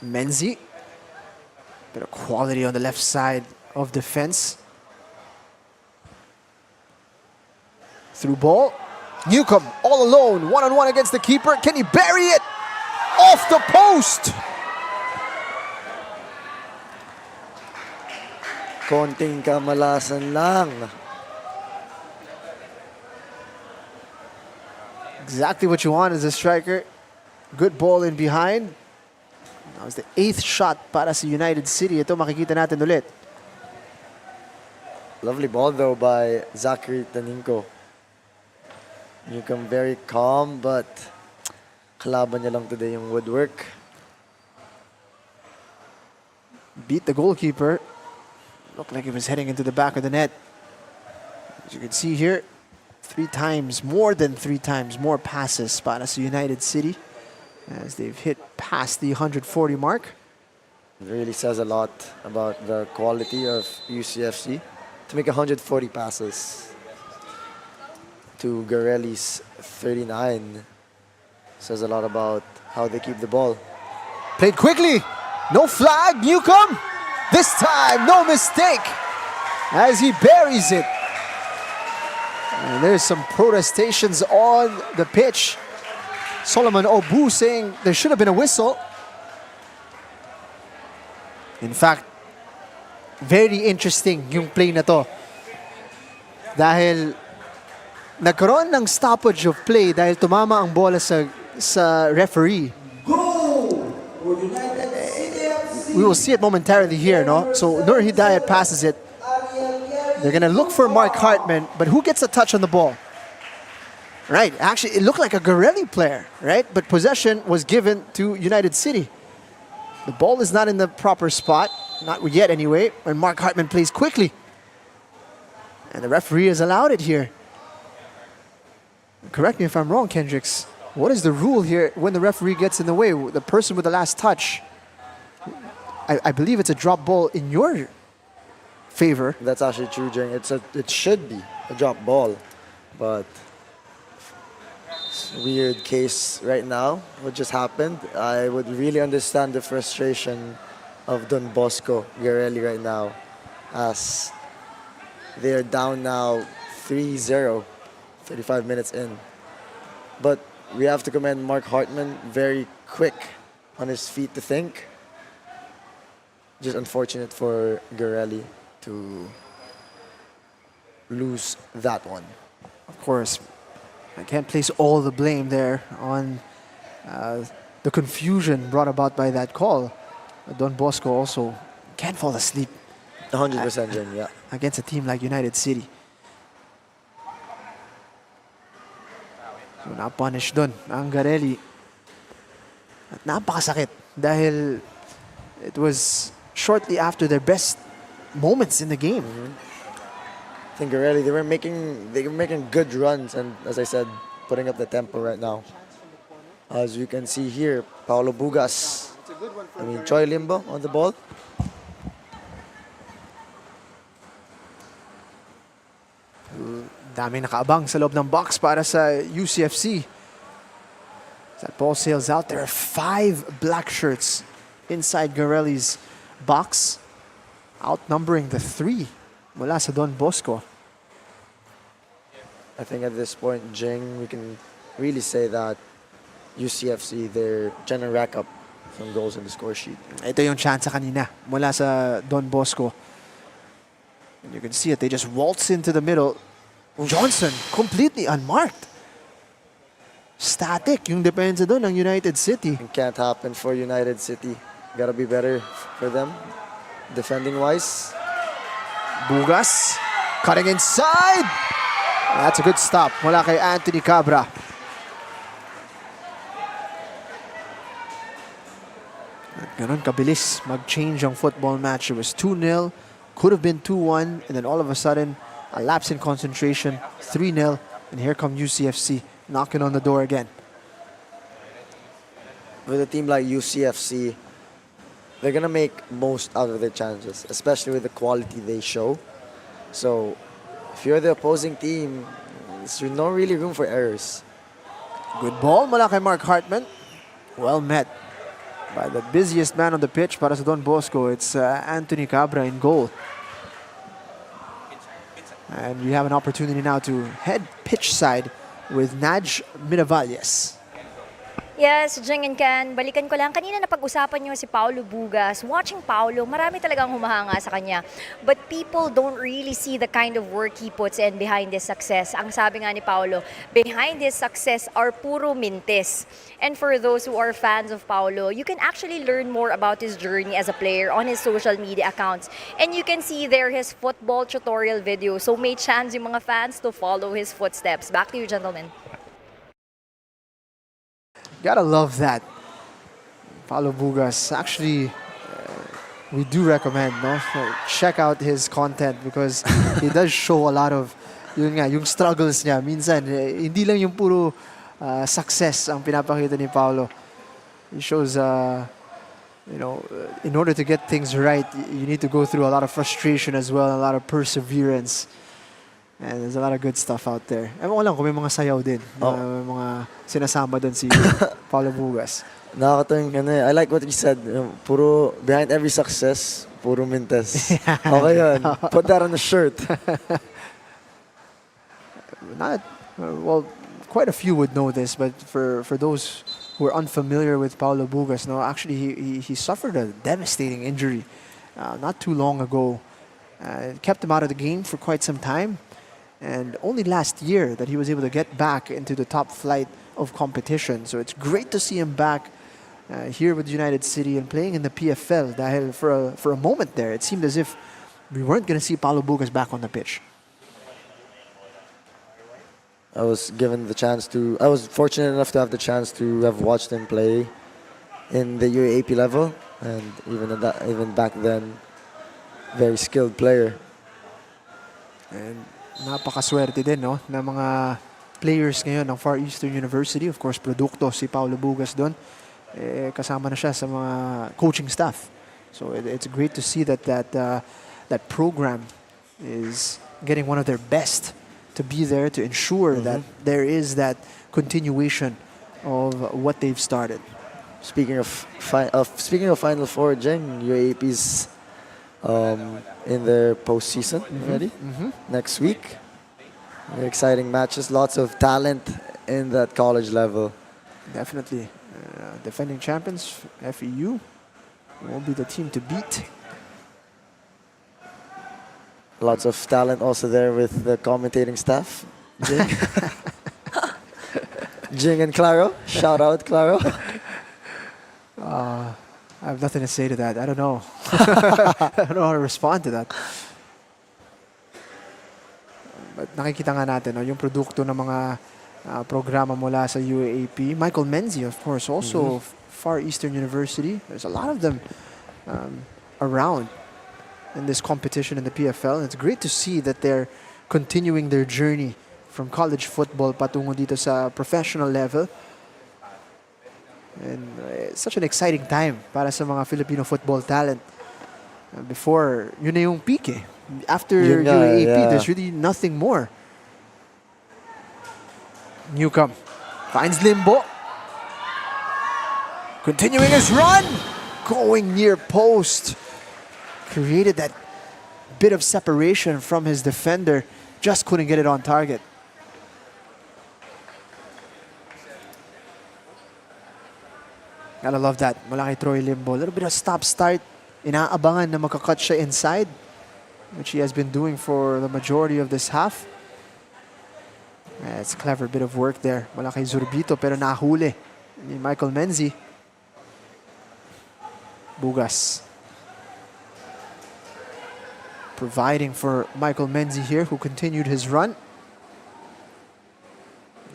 Menzi. Bit of quality on the left side of defense. Through ball. Newcomb all alone, one-on-one against the keeper. Can he bury it? Off the post! Konting kamalasan lang. Exactly what you want as a striker. Good ball in behind. That was the 8th shot para sa United City. Ito makikita natin ulit. Lovely ball though by Zachary Taninko. Newcomb very calm, but kalaban niya lang today yung woodwork. Beat the goalkeeper. Looked like he was heading into the back of the net. As you can see here, 3 times, more than 3 times more passes para sa United City as they've hit past the 140 mark. It really says a lot about the quality of UCFC to make 140 passes to Garelli's 39. Says a lot about how they keep the ball. Played quickly. No flag. Newcomb. This time, no mistake as he buries it. And there's some protestations on the pitch. Solomon Obu saying there should have been a whistle. In fact, very interesting yung play na to. Dahil nagkaroon ng stoppage of play dahil tumama ang bola sa referee. Goal for United CFC. We will see it momentarily here, no? So Nur Hidayat passes it. They're going to look for Mark Hartman, but who gets a touch on the ball? Right, actually, it looked like a Garelli player, right? But possession was given to United City. The ball is not in the proper spot, not yet anyway, and Mark Hartman plays quickly. And the referee has allowed it here. Correct me if I'm wrong, Kendricks. What is the rule here when the referee gets in the way? The person with the last touch, I believe it's a drop ball in your favor. That's actually true, Jing. It should be a drop ball, but it's a weird case right now. What just happened? I would really understand the frustration of Don Bosco Garelli right now, as they are down now 3-0, 35 minutes in. But we have to commend Mark Hartman, very quick on his feet to think. Just unfortunate for Garelli to lose that one. Of course, I can't place all the blame there on the confusion brought about by that call. Don Bosco also can't fall asleep 100%, Jing, yeah. against a team like United City. So na-punish dun ang Garelli. At napakasakit dahil it was shortly after their best moments in the game. I think Garelli, they were making good runs, and as I said, putting up the tempo right now. As you can see here, Paulo Bugas, Choi Limbo on the ball. Daming nakaabang sa loob ng box para sa UCFC. That ball sails out. There are 5 black shirts inside Garelli's box, outnumbering the 3 mula sa Don Bosco. I think at this point, Jing, we can really say that UCFC, they're trying to rack up some goals in the score sheet. Ito yung chance kanina mula sa Don Bosco. And you can see it. They just waltz into the middle. Johnson, completely unmarked. Static yung depensa doon ng United City. It can't happen for United City. Gotta be better for them, defending-wise. Bugas, cutting inside. That's a good stop mula kay Anthony Cabra. At ganun kabilis mag-change ang football match. It was 2-0, could have been 2-1, and then all of a sudden, a lapse in concentration, 3-0, and here come UCFC knocking on the door again. With a team like UCFC, they're gonna make most out of their chances, especially with the quality they show. So, if you're the opposing team, there's no really room for errors. Good ball mula kay Mark Hartman. Well met by the busiest man on the pitch para sa Don Bosco. It's Anthony Cabra in goal. And we have an opportunity now to head pitch side with Naj Miravalles. Yes, Jing and Ken, balikan ko lang. Kanina napag-usapan niyo si Paulo Bugas. Watching Paulo, marami talagang humahanga sa kanya. But people don't really see the kind of work he puts in behind his success. Ang sabi nga ni Paulo, behind his success are puro mintes. And for those who are fans of Paulo, you can actually learn more about his journey as a player on his social media accounts. And you can see there his football tutorial video. So may chance yung mga fans to follow his footsteps. Back to you, gentlemen. Gotta love that. Paulo Bugas. Actually, we do recommend, no? Check out his content because he does show a lot of yung struggles niya. Minsan, hindi lang yung puro success ang pinapakita ni Paulo. He shows, in order to get things right, you need to go through a lot of frustration as well, a lot of perseverance. And there's a lot of good stuff out there. Ewan ko lang kung may mga sayaw din. Mga sinasama doon si Paulo Bugas. Nakakatuwing I like what he said. Puro, behind every success, puro mintes. Okay yun. Put that on the shirt. Well, quite a few would know this, but for those who are unfamiliar with Paulo Bugas, no, actually he suffered a devastating injury not too long ago. It kept him out of the game for quite some time. And only last year that he was able to get back into the top flight of competition. So it's great to see him back here with United City and playing in the PFL. Dahil for a moment there, it seemed as if we weren't going to see Paulo Bugas back on the pitch. I was fortunate enough to have the chance to have watched him play in the UAAP level, and even back then, very skilled player. And napakaswerte din, no, ng mga players ngayon ng Far Eastern University. Of course, produkto si Paulo Bugas doon. Kasama na siya sa mga coaching staff. So it's great to see that program is getting one of their best to be there to ensure that there is that continuation of what they've started. Speaking of Final Four, Jeng, UAP's in their postseason already next week. Very exciting matches, lots of talent in that college level. Definitely. Defending champions, FEU, will be the team to beat. Lots of talent also there with the commentating staff. Jing, Jing and Claro. Shout out, Claro. I have nothing to say to that. I don't know. I don't know how to respond to that. But nakikita nga natin, no, yung produkto ng mga programa mula sa UAAP. Michael Menzi, of course, also Far Eastern University. There's a lot of them around in this competition in the PFL. And it's great to see that they're continuing their journey from college football patungo dito sa professional level. And it's such an exciting time para sa mga Filipino football talent. Before, yun na yung peak eh. After UAAP, there's really nothing more. Newcomb finds Limbo. Continuing his run. Going near post. Created that bit of separation from his defender. Just couldn't get it on target. Gotta love that. Mula kay Troy Limbo. A little bit of stop-start. Inaabangan na makakat siya inside, which he has been doing for the majority of this half. It's a clever bit of work there. Mula kay Zurbito pero nahuli ni Michael Menzi. Bugas. Providing for Michael Menzi here, who continued his run.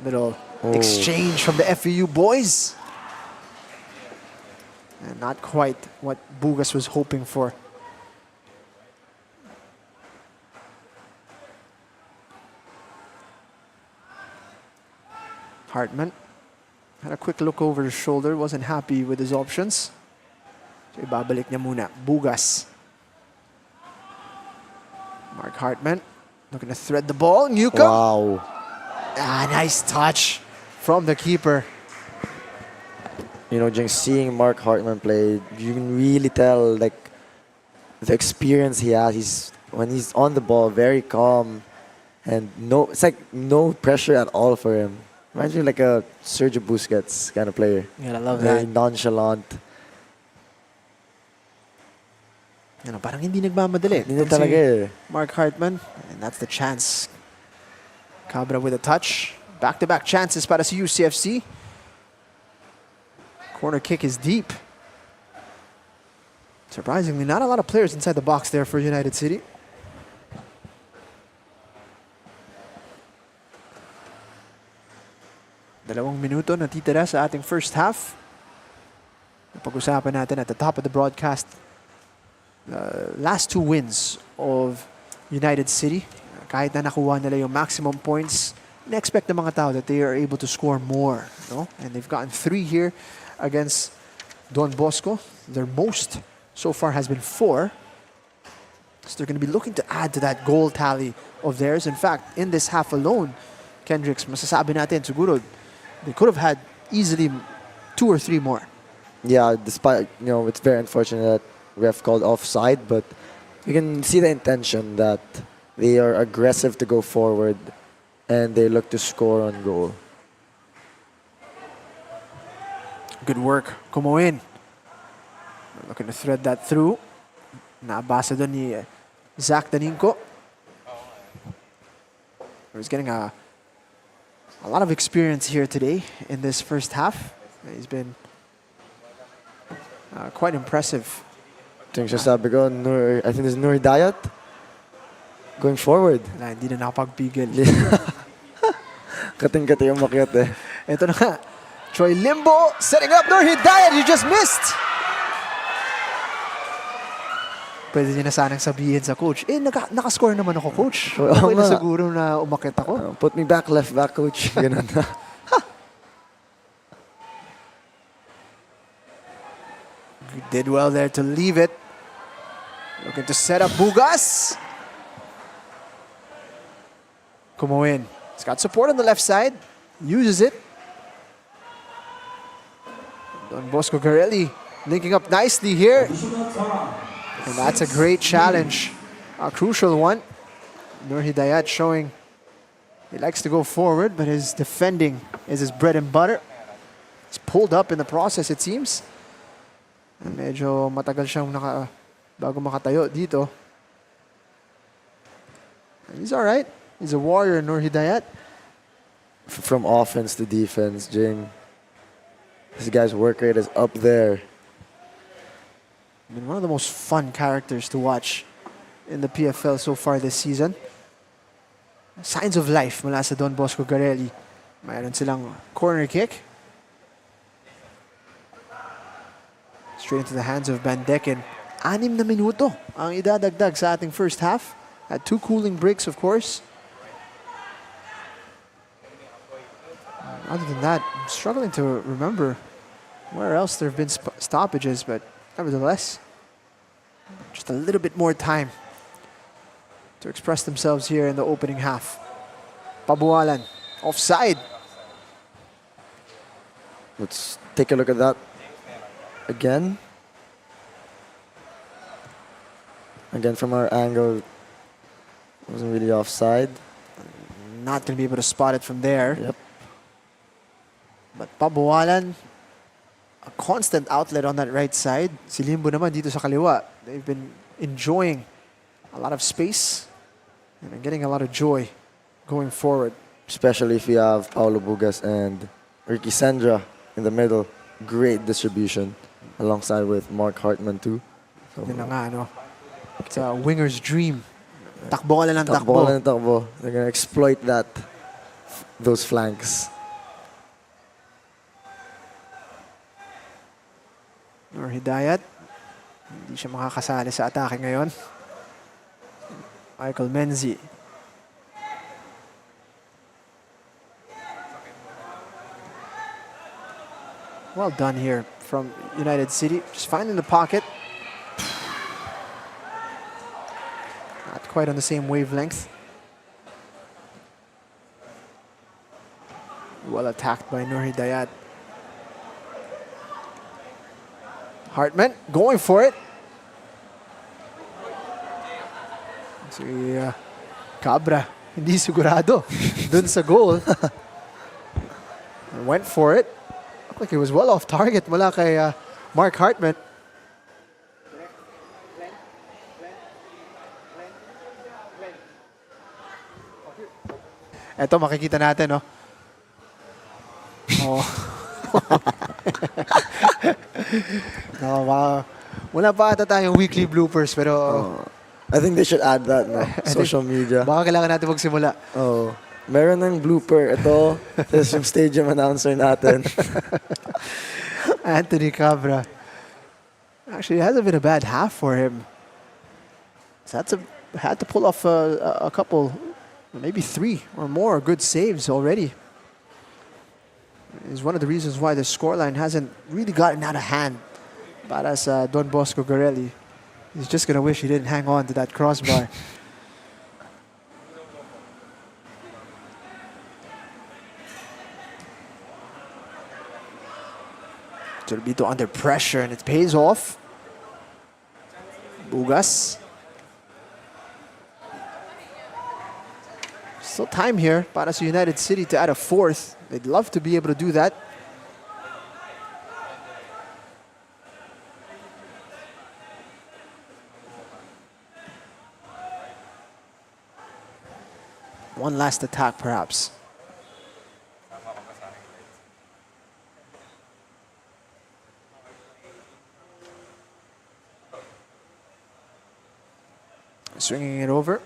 Little exchange from the FEU boys. And not quite what Bugas was hoping for. Hartman had a quick look over his shoulder, wasn't happy with his options. So ibabalik niya muna. Bugas. Mark Hartman looking to thread the ball. Newcomb. Wow. Nice touch from the keeper. You know, just seeing Mark Hartman play, you can really tell like the experience he has. When he's on the ball, very calm, and it's like no pressure at all for him. Imagine like a Sergio Busquets kind of player. Yeah, I love very that. nonchalant. You know, parang hindi nagmamadali. Hindi talaga eh. Mark Hartman, and that's the chance. Cabra with a touch. Back-to-back chances para sa UCFC. Corner kick is deep. Surprisingly, not a lot of players inside the box there for United City. Dalawang minuto natitira sa ating first half. Pag-usapan natin at the top of the broadcast, last two wins of United City. Kahit na nakuha nila yung maximum points, na-expect ng mga tao that they are able to score more. No? And they've gotten 3 here against Don Bosco. Their most so far has been 4. So they're going to be looking to add to that goal tally of theirs. In fact, in this half alone, Kendricks, masasabi natin, siguro, they could have had easily 2 or 3 more. Yeah, despite, you know, it's very unfortunate that ref called offside, but you can see the intention that they are aggressive to go forward and they look to score on goal. Good work. Kumoin. Looking to thread that through. Naabasa doon ni Zach Daninko. He's getting a lot of experience here today in this first half. He's been quite impressive. I think this is Nur Dayat going forward. Wala, hindi na nakapagpigil. Kating-kati yung makiat eh. Ito na nga. Troy Limbo setting up Nur Hidayat. You just missed. Pwede niya na sanang sabihin sa coach, nakascore naman ako, coach. Oo Okay na nga. siguro na umakit ako. Put me back, left back, coach. Ganun na. He did well there to leave it. Looking to set up Bugas. Kumawin. He's got support on the left side. Uses it. Don Bosco Garelli linking up nicely here. And that's a great challenge. A crucial one. Nur Hidayat showing he likes to go forward, but his defending is his bread and butter. He's pulled up in the process, it seems. And medyo matagal siyang bago makatayo dito. And he's all right. He's a warrior, Nur Hidayat. From offense to defense, Jing. This guy's work rate is up there. I mean, one of the most fun characters to watch in the PFL so far this season. Signs of life mula sa Don Bosco Garelli. Mayroon silang corner kick. Straight into the hands of Bandeken. 6 na minuto ang idadagdag sa ating first half. Had 2 cooling breaks, of course. Other than that, I'm struggling to remember where else there have been stoppages, but nevertheless, just a little bit more time to express themselves here in the opening half. Pabualan, offside. Let's take a look at that again. Again, from our angle, wasn't really offside. Not going to be able to spot it from there. Yep. But Pabualan, a constant outlet on that right side. Si Limbo naman dito sa kaliwa. They've been enjoying a lot of space and getting a lot of joy going forward. Especially if you have Paulo Bugas and Ricky Sendra in the middle. Great distribution alongside with Mark Hartman too. So, Yun na nga, no? It's a winger's dream. Takbo ka lang ng takbo takbo. lang ng takbo. They're gonna exploit those flanks. Nur Hidayat, hindi siya makakasali sa atake ngayon. Michael Menzi. Well done here from United City. Just finding the pocket. Not quite on the same wavelength. Well attacked by Nur Hidayat. Hartman going for it. Si Cabra, hindi sigurado dun sa goal. Went for it. Looked like it was well off target mula kay Mark Hartman. Eto, makikita natin, no? Oh. No, wala pa ata tayong weekly bloopers, pero I think they should add that na social media. baka kailangan natin magsimula. Oh, meron ng blooper. Ito, this is yung stadium announcer natin. Anthony Cabra. Actually, it hasn't been a bad half for him. So had to pull off a couple, maybe 3 or more good saves already. Is one of the reasons why the scoreline hasn't really gotten out of hand. Para sa Don Bosco Garelli. He's just going to wish he didn't hang on to that crossbar. Turbito under pressure and it pays off. Bugas. Still time here para sa United City to add a 4th. They'd love to be able to do that. One last attack, perhaps. Swinging it over.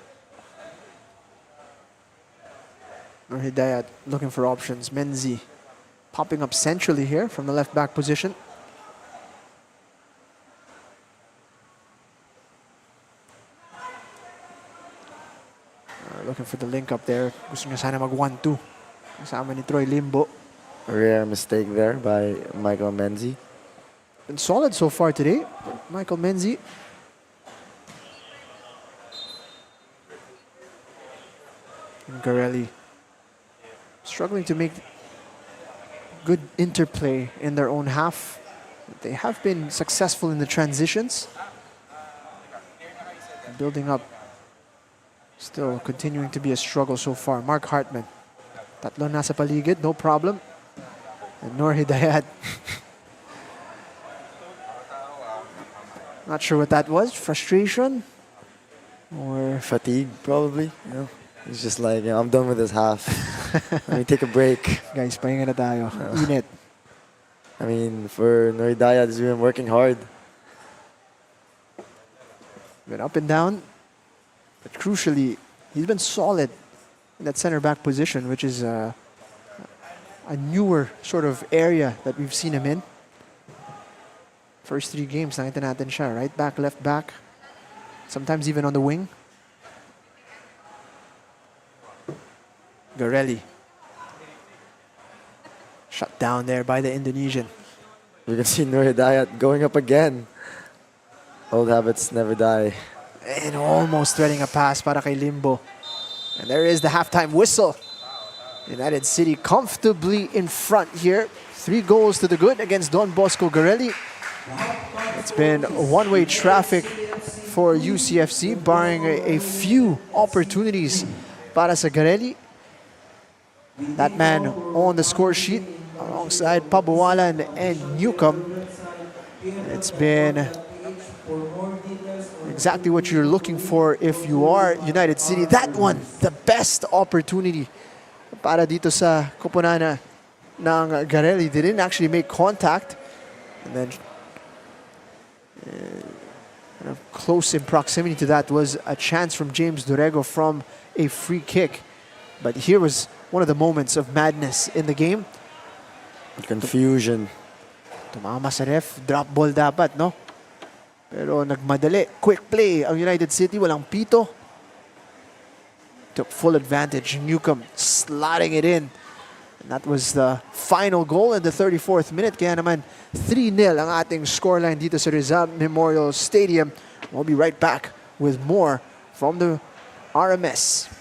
Nur Hidayat looking for options. Menzi popping up centrally here from the left back position. Looking for the link up there. Gusto niya sana mag 1-2. Kasama ni Troy Limbo. A rare mistake there by Michael Menzi. Been solid so far today, Michael Menzi. And Garelli struggling to make good interplay in their own half. They have been successful in the transitions. Building up. Still continuing to be a struggle so far. Mark Hartman. Tatlo nasa paligid, no problem. And Noor Hidayat. Not sure what that was. Frustration? Or Fatigue, probably. You know, he's just like, I'm done with this half. Let me take a break. guys, pahinga na tayo. Init. I mean, for Noridaya, he's been working hard. Been up and down. But crucially, he's been solid in that center back position, which is a newer sort of area that we've seen him in. First 3 games, nakita natin siya. Right back, left back. Sometimes even on the wing. Garelli. Shut down there by the Indonesian. You can see Noor Hidayat going up again. Old habits never die. And almost threading a pass para kay Limbo. And there is the halftime whistle. United City comfortably in front here. 3 goals to the good against Don Bosco Garelli. It's been one-way traffic for UCFC, barring a few opportunities para sa Garelli. That man on the score sheet alongside Pabualan and Newcomb. It's been exactly what you're looking for if you are United City. That one, the best opportunity para dito sa koponan ng Garelli. They didn't actually make contact. And then kind of close in proximity to that was a chance from James Dorego from a free kick. But here was one of the moments of madness in the game. Confusion. Tumama sa ref, drop ball dapat, no? Pero nagmadali. Quick play ang United City, walang pito. Took full advantage. Newcomb slotting it in. And that was the final goal in the 34th minute. Kaya naman 3-0 ang ating scoreline dito sa Rizal Memorial Stadium. We'll be right back with more from the RMS.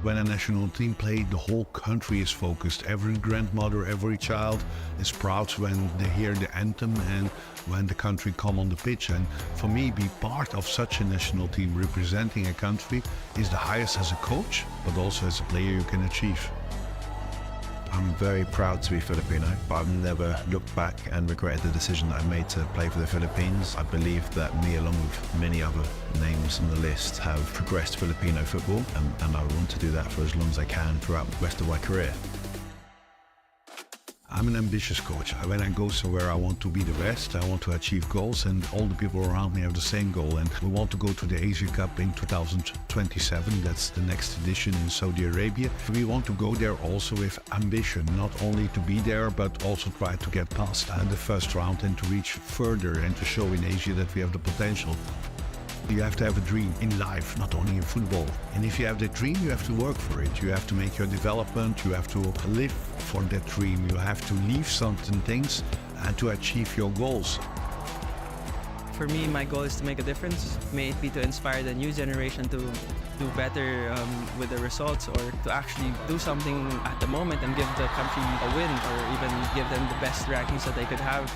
When a national team plays, the whole country is focused. Every grandmother, every child is proud when they hear the anthem and when the country come on the pitch. And for me, be part of such a national team representing a country is the highest as a coach, but also as a player you can achieve. I'm very proud to be Filipino, but I've never looked back and regretted the decision that I made to play for the Philippines. I believe that me, along with many other names on the list, have progressed Filipino football, and I want to do that for as long as I can throughout the rest of my career. I'm an ambitious coach. When I go somewhere, I want to be the best. I want to achieve goals, and all the people around me have the same goal. And we want to go to the Asia Cup in 2027. That's the next edition in Saudi Arabia. We want to go there also with ambition, not only to be there, but also try to get past the first round and to reach further and to show in Asia that we have the potential. You have to have a dream in life, not only in football. And if you have that dream, you have to work for it. You have to make your development, you have to live for that dream. You have to leave certain things to achieve your goals. For me, my goal is to make a difference. May it be to inspire the new generation to do better with the results, or to actually do something at the moment and give the country a win, or even give them the best rankings that they could have.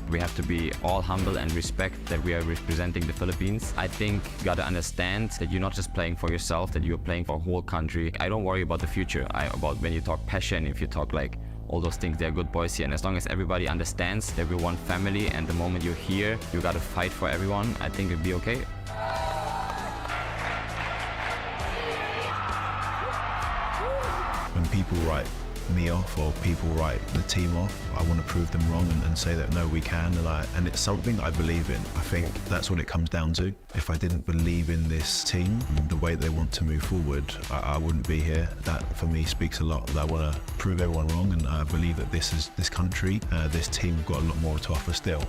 We have to be all humble and respect that we are representing the Philippines. I think you gotta understand that you're not just playing for yourself, that you're playing for a whole country. I don't worry about the future. About when you talk passion, if you talk like all those things, they're good boys here. And as long as everybody understands that we're one family, and the moment you're here, you gotta fight for everyone, I think it'll be okay. When people write me off or people write the team off, I want to prove them wrong and say that no, we can, and it's something I believe in. I think that's what it comes down to. If I didn't believe in this team, the way they want to move forward, I wouldn't be here. That for me speaks a lot. I want to prove everyone wrong, and I believe that this country, this team have got a lot more to offer still.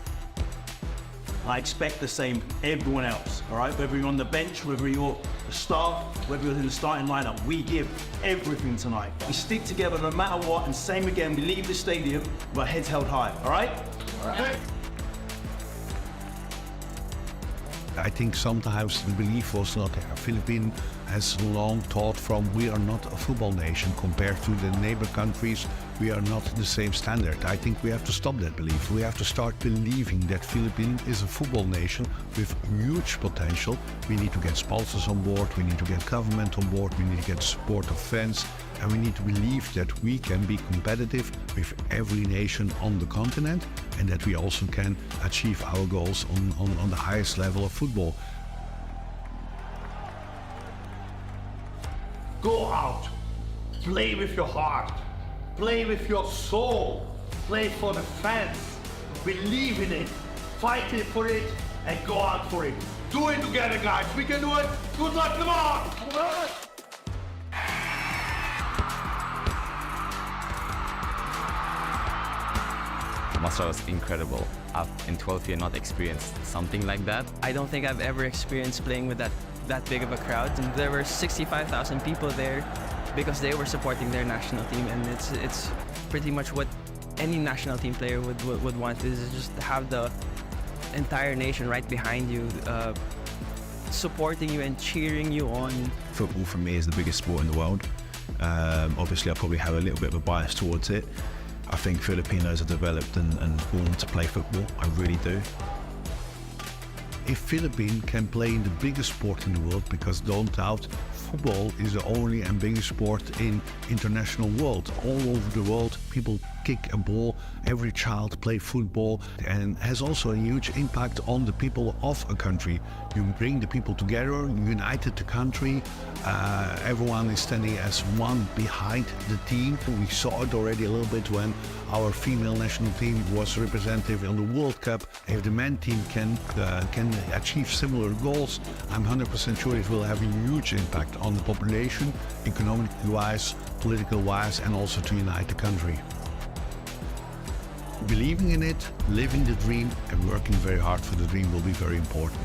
I expect the same everyone else, all right? Whether you're on the bench, whether you're the staff, whether you're in the starting lineup, we give everything tonight. We stick together no matter what, and same again, we leave the stadium with our heads held high, all right? All right. I think sometimes the belief was not there. Philippines has long taught from we are not a football nation compared to the neighbor countries. We are not the same standard. I think we have to stop that belief. We have to start believing that Philippines is a football nation with huge potential. We need to get sponsors on board, we need to get government on board, we need to get support of fans, and we need to believe that we can be competitive with every nation on the continent, and that we also can achieve our goals on the highest level of football. Go out, play with your heart, play with your soul, play for the fans, believe in it, fight it for it, and go out for it. Do it together, guys. We can do it. Good luck, come on! Moscow was incredible. I've in 12 years not experienced something like that. I don't think I've ever experienced playing with that big of a crowd. And there were 65,000 people there because they were supporting their national team, and it's pretty much what any national team player would want, is just to have the entire nation right behind you, supporting you and cheering you on. Football for me is the biggest sport in the world. Obviously I probably have a little bit of a bias towards it. I think Filipinos are developed and born to play football. I really do. If Philippines can play in the biggest sport in the world, because don't doubt, football is the only and biggest sport in international world. All over the world, people kick a ball, every child play football, and has also a huge impact on the people of a country. You bring the people together, united the country, everyone is standing as one behind the team. We saw it already a little bit when our female national team was representative in the World Cup. If the men team can achieve similar goals, I'm 100% sure it will have a huge impact on the population, economically-wise, political-wise, and also to unite the country. Believing in it, living the dream, and working very hard for the dream will be very important.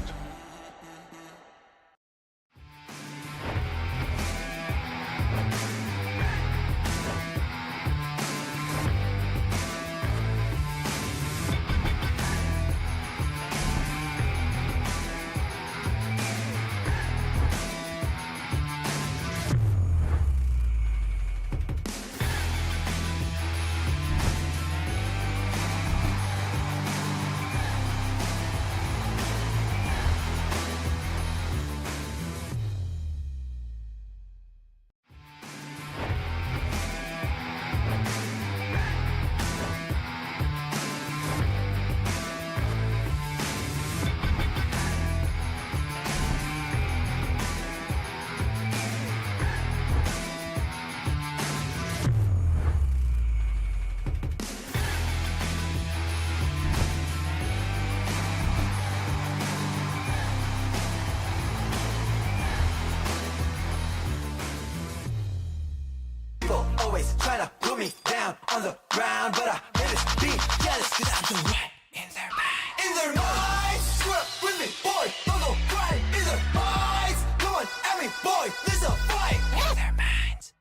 down on the ground, but I hate it, being jealous, cause I'm the right in their mind. In their minds, swear with me, boy, don't go crying. In their minds, come on, every boy, there's a fight. In their minds.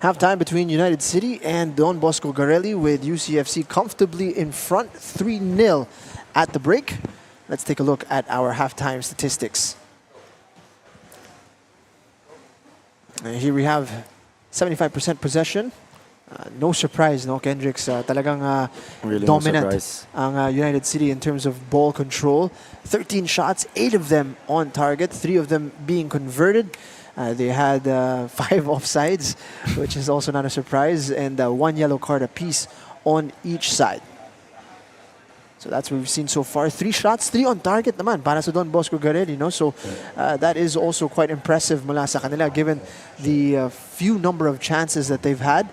Halftime between United City and Don Bosco Garelli with UCFC comfortably in front 3-0 at the break. Let's take a look at our halftime statistics. And here we have 75% possession. No surprise, no, Kendricks. Talagang Really dominant no surprise. ang United City in terms of ball control. 13 shots, 8 of them on target, 3 of them being converted. They had 5 offsides, which is also not a surprise, and 1 yellow card apiece on each side. So that's what we've seen so far. 3 shots, 3 on target naman para sa Don Bosco Garelli, no? So that is also quite impressive mula sa kanila given the few number of chances that they've had.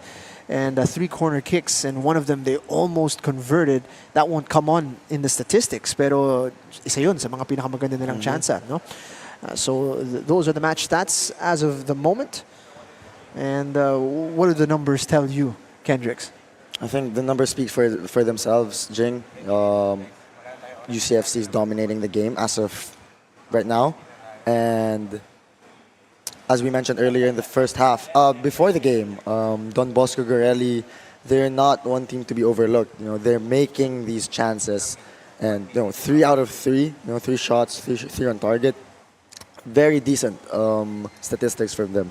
And 3 corner kicks, and one of them they almost converted. That won't come on in the statistics, pero isa yun sa mga pinakamaganda nilang tsansa, no? So those are the match stats as of the moment. And what do the numbers tell you, Kendricks? I think the numbers speak for themselves, Jing. UCFC is dominating the game as of right now. And as we mentioned earlier in the first half, before the game, Don Bosco Garelli, they're not one team to be overlooked. You know, they're making these chances. And 3 out of 3, 3 shots, 3 on target. Very decent statistics from them.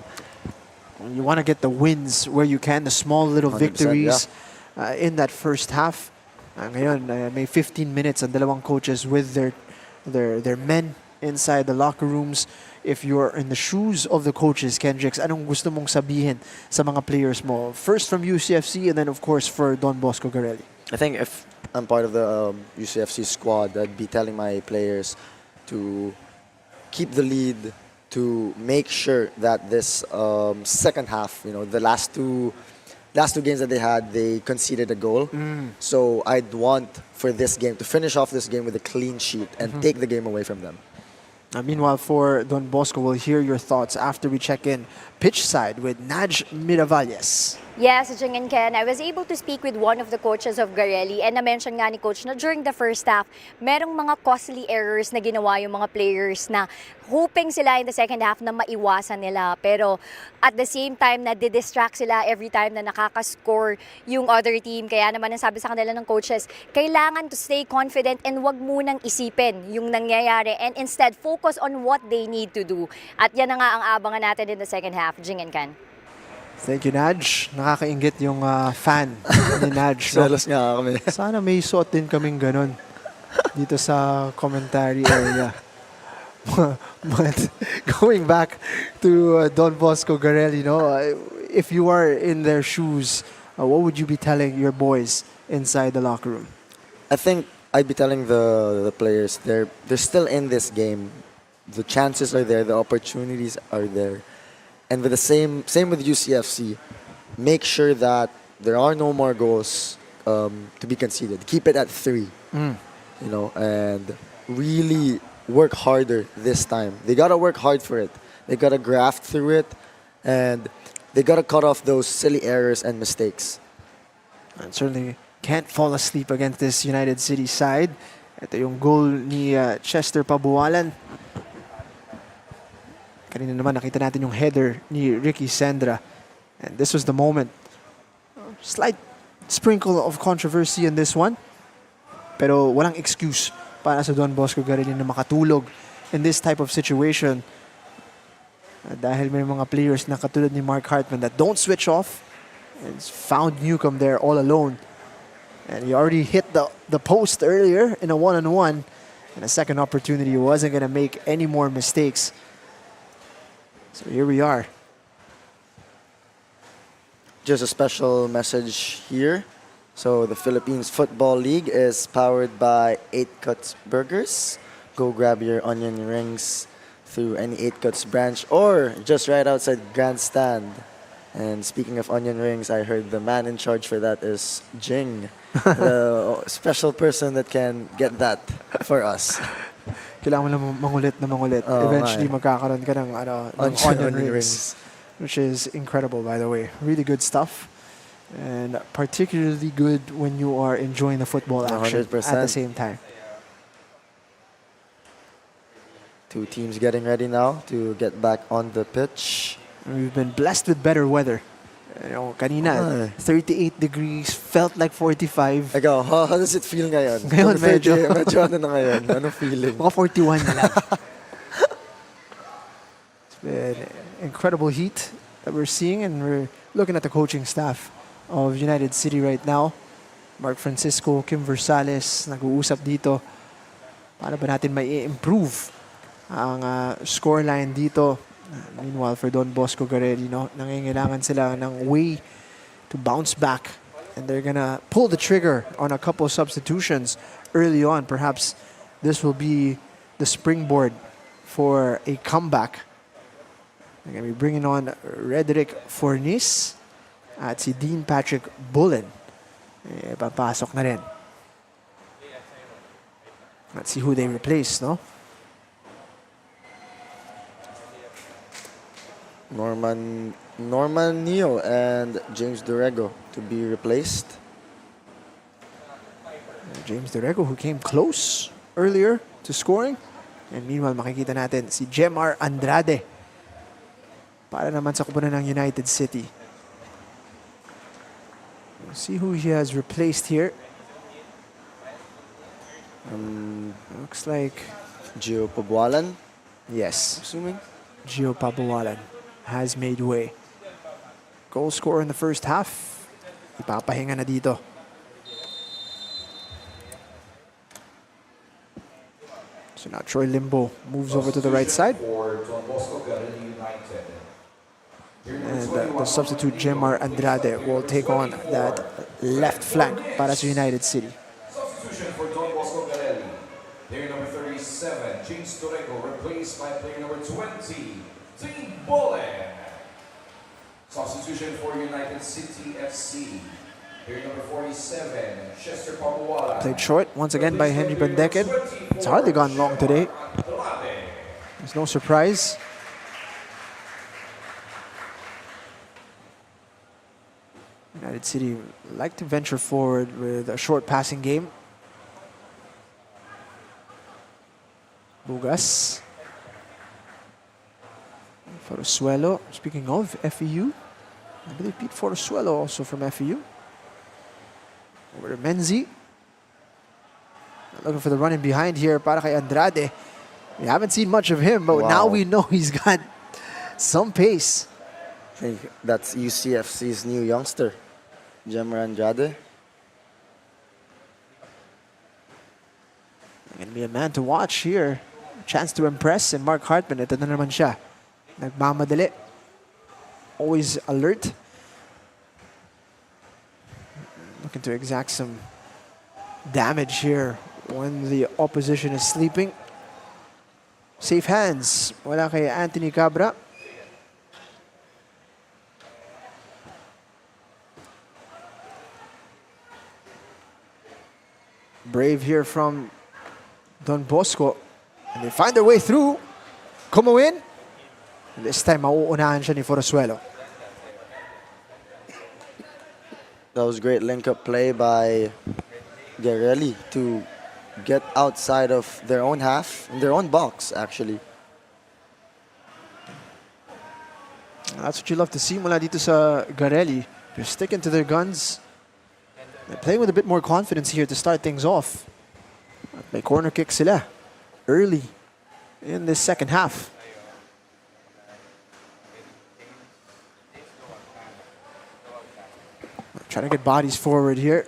You want to get the wins where you can, the small little 100%, victories in that first half. Ngayon, may 15 minutes ang dalawang coaches with their men inside the locker rooms. If you're in the shoes of the coaches, Kendricks, anong gusto mong sabihin sa mga players mo? First from UCFC and then, of course, for Don Bosco Garelli. I think if I'm part of the UCFC squad, I'd be telling my players to keep the lead, to make sure that this second half, the last two games that they had, they conceded a goal. So I'd want for this game to finish off this game with a clean sheet and take the game away from them. Meanwhile, for Don Bosco, we'll hear your thoughts after we check in pitch side with Naj Miravalles. Yes, Jing and Ken, I was able to speak with one of the coaches of Garelli, and na-mention nga ni Coach na during the first half, merong mga costly errors na ginawa yung mga players na hoping sila in the second half na maiwasan nila. Pero at the same time, na-distract sila every time na nakaka-score yung other team. Kaya naman ang sabi sa kanila ng coaches, kailangan to stay confident and wag munang isipin yung nangyayari and instead focus on what they need to do. At yan na nga ang abangan natin in the second half, Jing and Ken. Thank you, Naj. Nakakaingit yung fan ni Naj. No? Selos nga kami. Sana may suot din kaming ganun dito sa commentary area. But going back to Don Bosco Garelli, if you are in their shoes, what would you be telling your boys inside the locker room? I think I'd be telling the players they're still in this game. The chances are there, the opportunities are there. And with the same with UCFC, make sure that there are no more goals to be conceded. Keep it at 3, and really work harder this time. They gotta work hard for it. They gotta graft through it, and they gotta cut off those silly errors and mistakes. And certainly can't fall asleep against this United City side. Ito yung goal ni Chester Pabualan. Kanina naman nakita natin yung header ni Ricky Sendra. And this was the moment. Slight sprinkle of controversy in this one. Pero walang excuse para sa Don Bosco Garelli na makatulog in this type of situation. Dahil may mga players na katulad ni Mark Hartman that don't switch off. And found Newcomb there all alone. And he already hit the post earlier in a one-on-one. And a second opportunity, wasn't going to make any more mistakes. So here we are. Just a special message here. So the Philippines Football League is powered by 8 Cuts Burgers. Go grab your onion rings through any 8 Cuts branch or just right outside Grandstand. And speaking of onion rings, I heard the man in charge for that is Jing, the special person that can get that for us. Kailangan mo lang mangulit na mangulit. Oh, Eventually, magkakaroon ka ng onion rings. which is incredible, by the way. Really good stuff. And particularly good when you are enjoying the football action 100%. at the same time. Two teams getting ready now to get back on the pitch. And we've been blessed with better weather. You know, kanina, 38 degrees, felt like 45. Ikaw, how does it feel ngayon? Ngayon, medyo. Medyo ano na ngayon? Anong feeling? Mga 41 na lang. It's been incredible heat that we're seeing, and we're looking at the coaching staff of United City right now. Mark Francisco, Kim Versales, nag-uusap dito. Paano ba natin may improve ang scoreline dito? Meanwhile, for Don Bosco Garelli, nangangailangan sila ng way to bounce back. And they're gonna pull the trigger on a couple of substitutions early on. Perhaps this will be the springboard for a comeback. They're gonna be bringing on Redrick Fornis at si Dean Patrick Bullen. Papasok na rin. Let's see who they replace, no? Norman Neo and James Dorrego to be replaced. James Dorrego, who came close earlier to scoring. And meanwhile, makikita natin si Jemar Andrade para naman sa kupunan ng United City. We'll see who he has replaced here. Looks like Gio Pabualan, yes, assuming. Gio Pabualan has made way. Goal scorer in the first half. Ipapahinga na dito. So now Troy Limbo moves over to the right side. And the substitute Jemar Andrade will take on that left flank para sa United City. Substitution for Don Bosco Garelli. Player number 37, James Dorrego, replaced by player number 20, Dean Bullen. Substitution for United City FC. Player number 47, Chester Pabuala. Played short once again by Henry Bandeken. It's hardly gone long today. There's no surprise. United City like to venture forward with a short passing game. Bugas. Forosuelo. Speaking of FEU, I believe Pete Forosuelo also from FEU. Over to Menzi. Looking for the running behind here para kay Andrade. We haven't seen much of him, but now we know he's got some pace. I think that's UCFC's new youngster, Jemar Andrade. Gonna be a man to watch here. Chance to impress, and Mark Hartman, ito na naman siya. Nagmamadali. Always alert. Looking to exact some damage here when the opposition is sleeping. Safe hands. Wala kay Anthony Cabra. Brave here from Don Bosco. And they find their way through. Como in. And this time, mauunahan siya ni Forosuelo. That was great link-up play by Garelli to get outside of their own half, in their own box, actually. That's what you love to see mula dito sa Garelli. They're sticking to their guns. They're playing with a bit more confidence here to start things off. At may corner kick sila early in this second half. Trying to get bodies forward here.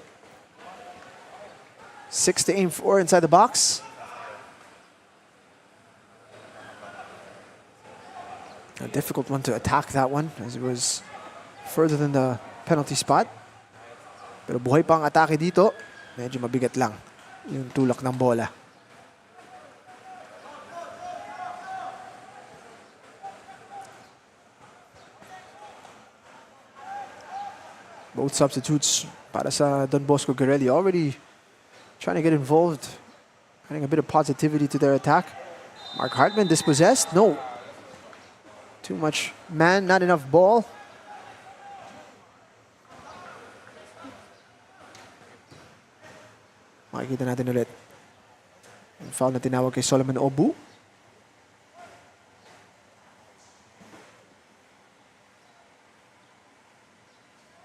6 to aim for inside the box. A difficult one to attack that one, as it was further than the penalty spot. Pero buhay pa ang atake dito. Medyo mabigat lang yung tulak ng bola. Both substitutes para sa Don Bosco Garelli already trying to get involved, adding a bit of positivity to their attack. Mark Hartman dispossessed? No. Too much man, not enough ball. Makikita natin ulit. Yung foul na tinawag kay Solomon Obu.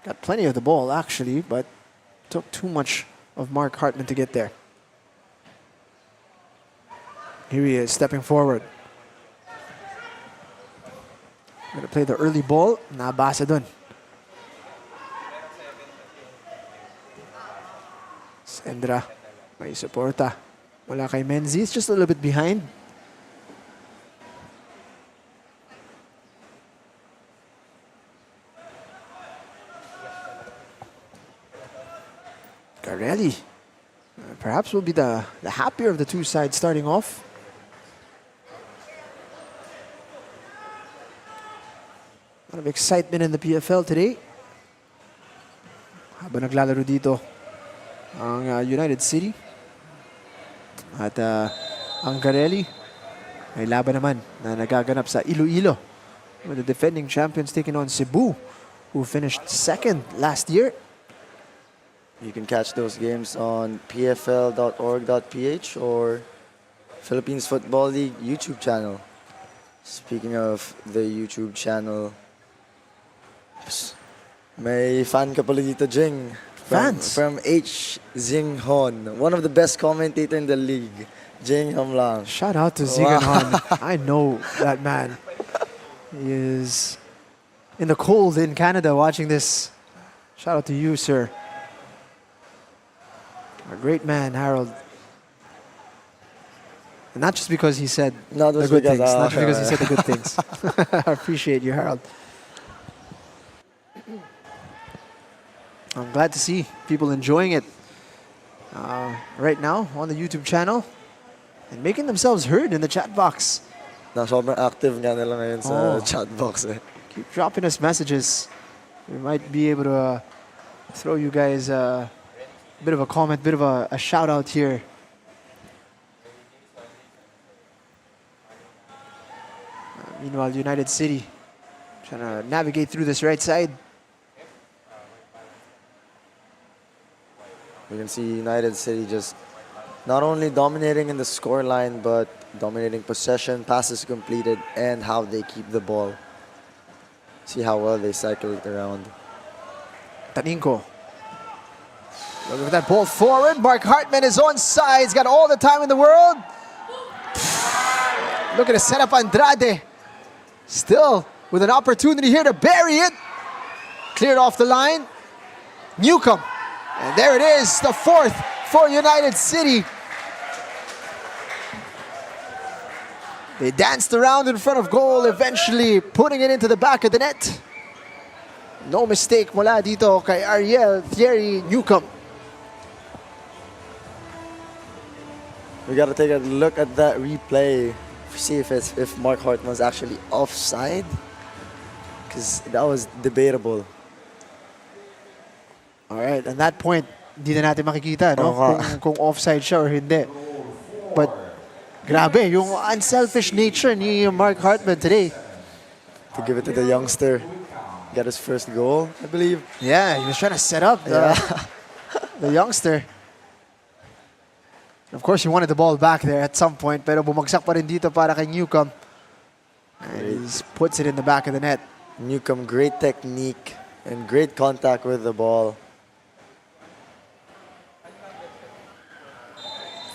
Got plenty of the ball, actually, but took too much of Mark Hartman to get there. Here he is, stepping forward. Gonna play the early ball. Nabasa dun. Sendra, may suporta. Wala kay Menzi, it's just a little bit behind. Garelli, perhaps will be the happier of the two sides starting off. A lot of excitement in the PFL today. Habang naglalaro dito ang United City. At ang Garelli ay laban naman na nagaganap sa Iloilo, with the defending champions taking on Cebu, who finished second last year. You can catch those games on pfl.org.ph or Philippines Football League YouTube channel. Speaking of the YouTube channel, may fan ka pala dito, Jing. Fans? From H. Jing Hon, one of the best commentators in the league. Jing Hon lang. Shout out to Zigan Hon. I know that man. He is in the cold in Canada watching this. Shout out to you, sir. A great man, Harold. And not just because he said Not the just good because, things. Not just because he okay. said the good things. I appreciate you, Harold. I'm glad to see people enjoying it right now on the YouTube channel and making themselves heard in the chat box. Na sobrang active nga nila ngayon sa Oh. chat box eh. Keep dropping us messages. We might be able to throw you guys a bit of a comment, bit of a shout out here. Meanwhile, United City trying to navigate through this right side. We can see United City just not only dominating in the scoreline, but dominating possession, passes completed, and how they keep the ball. See how well they cycle it around. Taninko. Look at that ball forward. Mark Hartman is on side. He's got all the time in the world. Look at the setup, Andrade. Still with an opportunity here to bury it. Cleared off the line. Newcomb. And there it is, the fourth for United City. They danced around in front of goal, eventually putting it into the back of the net. No mistake mula dito kay Ariel Thierry Newcomb. We gotta take a look at that replay. See if Mark Hartman's actually offside, because that was debatable. All right, at that point, hindi na natin makikita no? Kung offside siya or hindi. But grabe, yung unselfish nature ni Mark Hartman today. To give it to the youngster. Got his first goal, I believe. Yeah, he was trying to set up the youngster. Of course, he wanted the ball back there at some point, pero bumagsak pa rin dito para kay Newcomb. And he puts it in the back of the net. Newcomb, great technique and great contact with the ball.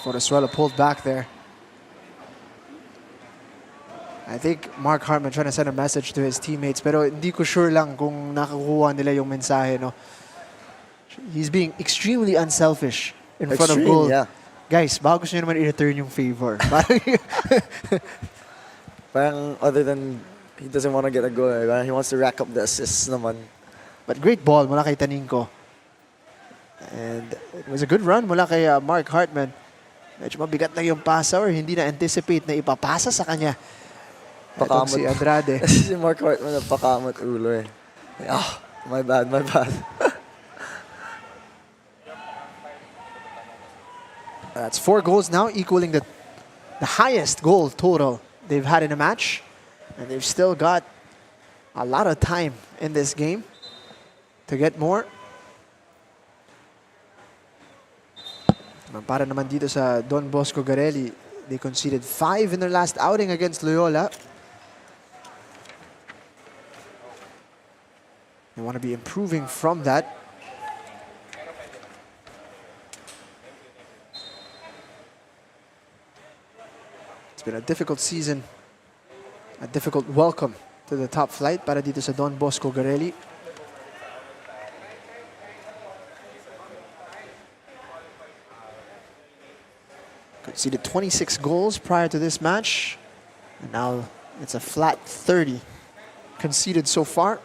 Forasuela pulled back there. I think Mark Hartman trying to send a message to his teammates, pero hindi ko sure lang kung nakakuha nila yung mensahe. No? He's being extremely unselfish in front of goal. Yeah. Guys, baka gusto nyo naman i-return yung favor. Parang other than he doesn't want to get a goal, he wants to rack up the assists naman. But great ball mula kay Taninko. And it was a good run mula kay Mark Hartman. Medyo mabigat lang yung pasa or hindi na-anticipate na ipapasa sa kanya. Itong si Andrade. Si Mark Hartman, napakamot ulo eh. Ah, my bad, my bad. That's 4 goals now, equaling the highest goal total they've had in a match. And they've still got a lot of time in this game to get more. Para naman dito sa Don Bosco Garelli, they conceded 5 in their last outing against Loyola. They want to be improving from that. It's been a difficult season, a difficult welcome to the top flight para dito sa Don Bosco Garelli. Conceded 26 goals prior to this match, and now it's a flat 30 conceded so far.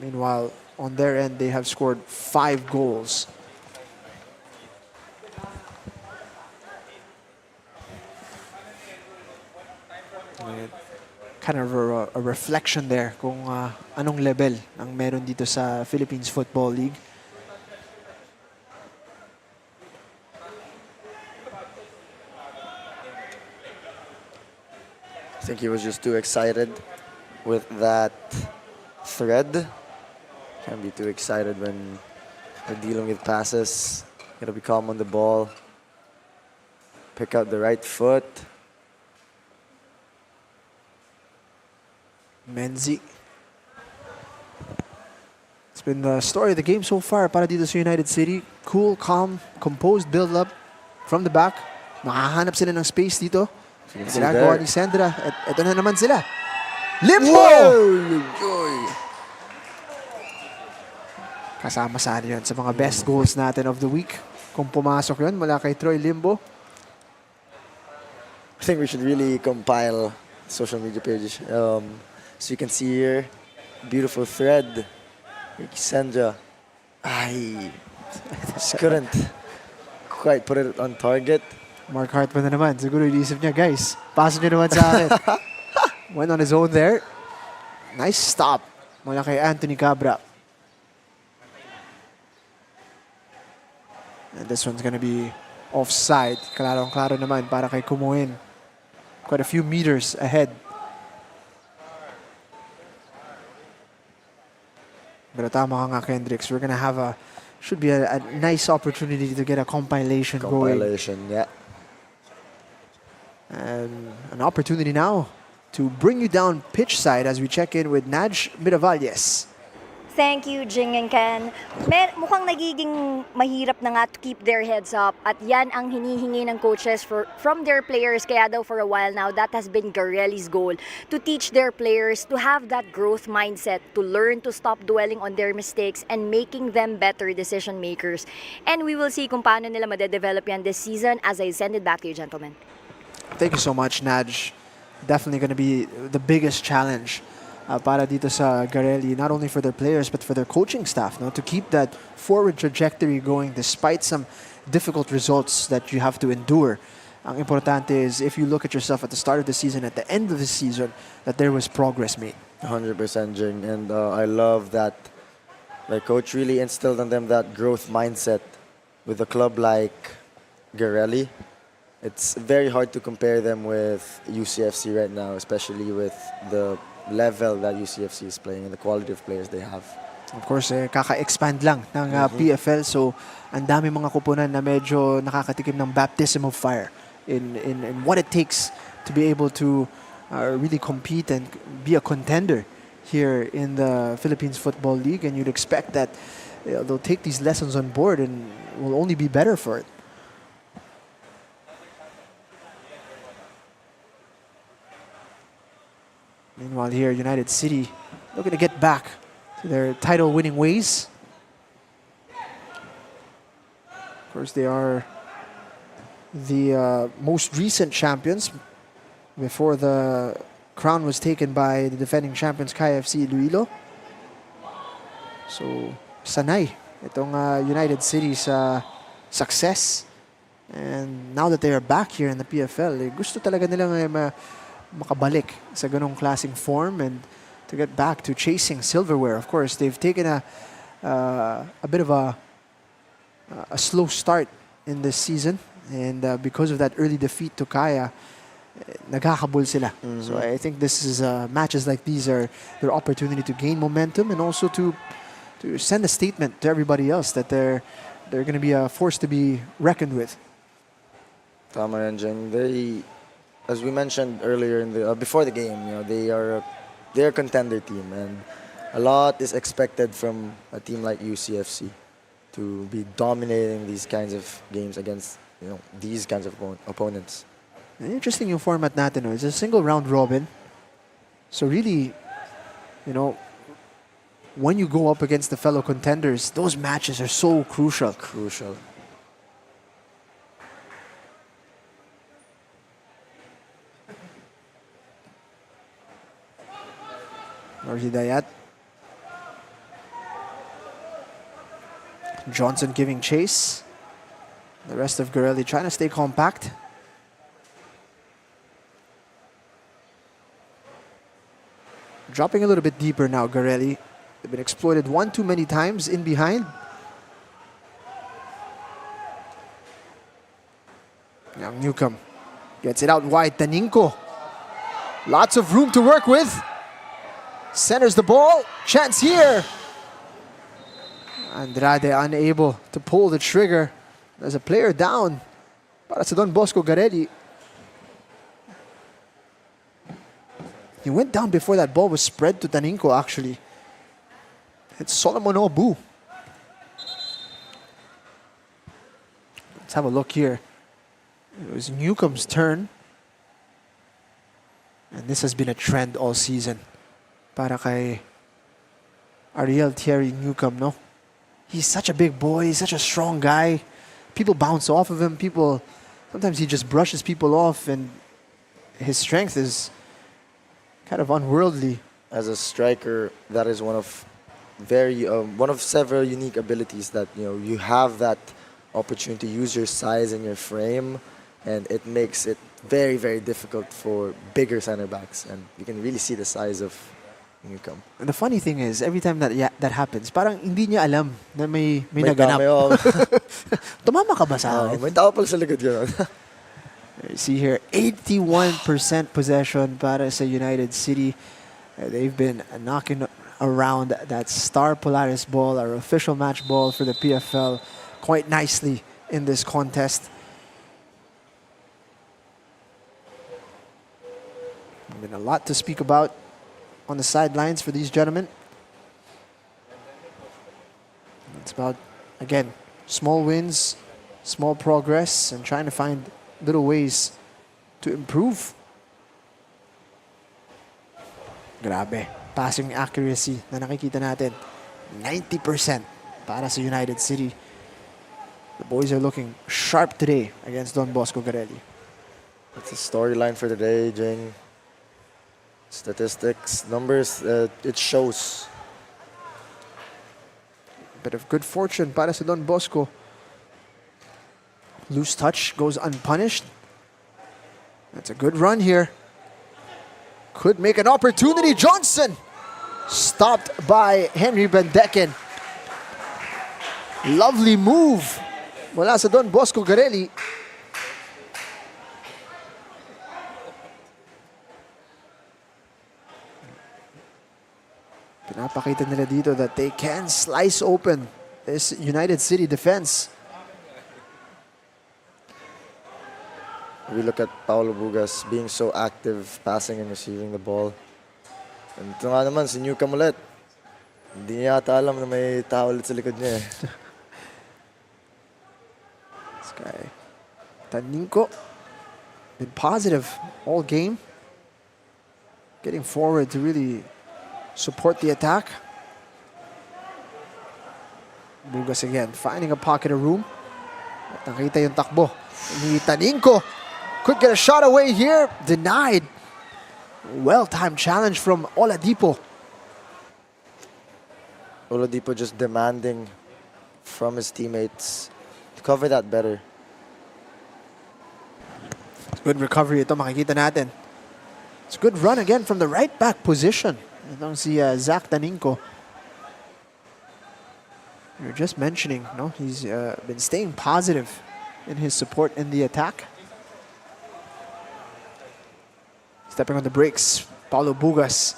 Meanwhile, on their end, they have scored 5 goals. Kind of a reflection there kung anong level ang meron dito sa Philippines Football League. I think he was just too excited with that thread. Can't be too excited when we're dealing with passes. Gotta be calm on the ball. Pick out the right foot. Menzi. It's been the story of the game so far para dito sa United City. Cool, calm, composed build-up from the back. Makahanap sila ng space dito. Ginagawa ni Sandra. At ito na naman sila. Limbo! Kasama sana yun sa mga best goals natin of the week. Kung pumasok yun mula kay Troy Limbo. I think we should really compile social media pages. So you can see here, beautiful thread. Sandra, just couldn't quite put it on target. Mark Hartman na naman. Siguro inisip niya, guys, pass niyo naman sa akin. Went on his own there. Nice stop mula kay Anthony Cabra. And this one's gonna be offside. Klarong-klaro naman para kay Kumuin. Quite a few meters ahead. Pero tama ka nga, Kendricks. We're gonna have should be a nice opportunity to get a compilation going. Yeah. And an opportunity now to bring you down pitch side as we check in with Naj Miravalles. Thank you, Jing and Ken. Mukhang nagiging mahirap na nga to keep their heads up at yan ang hinihingi ng coaches from their players. Kaya daw for a while now, that has been Garelli's goal, to teach their players to have that growth mindset, to learn to stop dwelling on their mistakes and making them better decision makers. And we will see kung paano nila madedevelop yan this season as I send it back to you, gentlemen. Thank you so much, Naj. Definitely going to be the biggest challenge para dito sa Garelli, not only for their players but for their coaching staff, no, to keep that forward trajectory going despite some difficult results that you have to endure. Ang importante is if you look at yourself at the start of the season, at the end of the season, that there was progress made. 100%, Jing. And I love that the coach really instilled in them that growth mindset with a club like Garelli. It's very hard to compare them with UCFC right now, especially with the level that UCFC is playing and the quality of players they have. Of course, kaka-expand lang ng PFL, so ang dami mga kupunan na medyo nakakatikim ng baptism of fire in what it takes to be able to really compete and be a contender here in the Philippines Football League, and you'd expect that they'll take these lessons on board and will only be better for it. Meanwhile here, United City looking to get back to their title-winning ways. Of course, they are the most recent champions before the crown was taken by the defending champions, KFC Iloilo. So, sanay itong United City's success. And now that they are back here in the PFL, gusto talaga nilang makabalik sa ganong klaseng form and to get back to chasing silverware. Of course, they've taken a bit of a slow start in this season, and because of that early defeat to Kaya, nagkakabul sila. So I think this is matches like these are their opportunity to gain momentum and also to send a statement to everybody else that they're going to be a force to be reckoned with. Tama yan, Jeng. They, as we mentioned earlier in the before the game, they're a contender team, and a lot is expected from a team like UCFC to be dominating these kinds of games against these kinds of opponents. Interesting yung format natin. No? It's a single round robin. So really, when you go up against the fellow contenders, those matches are so crucial. Crucial. Hidayat. Johnson giving chase. The rest of Garelli trying to stay compact. Dropping a little bit deeper now, Garelli. They've been exploited one too many times in behind. Now Newcomb gets it out wide. Taninko. Lots of room to work with. Centers the ball. Chance here. Andrade unable to pull the trigger. There's a player down. Para sa Don Bosco Garelli. He went down before that ball was spread to Taninko, actually. It's Solomon Obu. Let's have a look here. It was Newcomb's turn. And this has been a trend all season. Para kay Ariel Thierry Newcomb, no? He's such a big boy. He's such a strong guy. People bounce off of him. Sometimes he just brushes people off, and his strength is kind of unworldly. As a striker, that is one of several unique abilities that you have that opportunity to use your size and your frame, and it makes it very, very difficult for bigger center backs, and you can really see the size of Newcomb. And the funny thing is, every time that happens, parang hindi niya alam na may naganap. Tumama ka ba sa akin? May tao pala sa likod yun. You see here, 81% possession para sa United City. They've been knocking around that Star Polaris ball, our official match ball for the PFL, quite nicely in this contest. Been a lot to speak about on the sidelines for these gentlemen. It's about, again, small wins, small progress, and trying to find little ways to improve. Grabe. Passing accuracy na nakikita natin. 90% para sa United City. The boys are looking sharp today against Don Bosco Garelli. That's the storyline for today, Jing. Statistics, numbers, it shows. Bit of good fortune para sa Don Bosco. Loose touch goes unpunished. That's a good run here. Could make an opportunity. Johnson stopped by Henry Bendecken. Lovely move mula sa Don Bosco Garelli. Pinapakita nila dito that they can slice open this United City defense. We look at Paulo Bugas being so active, passing and receiving the ball. And ito nga naman, si Newcomb ulit. Hindi niya ata alam na may tao ulit sa likod niya. This guy, Taninko, been positive all game. Getting forward to really support the attack. Bugas again, finding a pocket of room. At nakita yung takbo ni Taninko. Could get a shot away here. Denied. Well-timed challenge from Oladipo. Oladipo just demanding from his teammates to cover that better. Good recovery ito, makikita natin. It's a good run again from the right back position. Itong si Zach Taninko. You're just mentioning, no? He's been staying positive in his support in the attack. Stepping on the brakes, Paulo Bugas.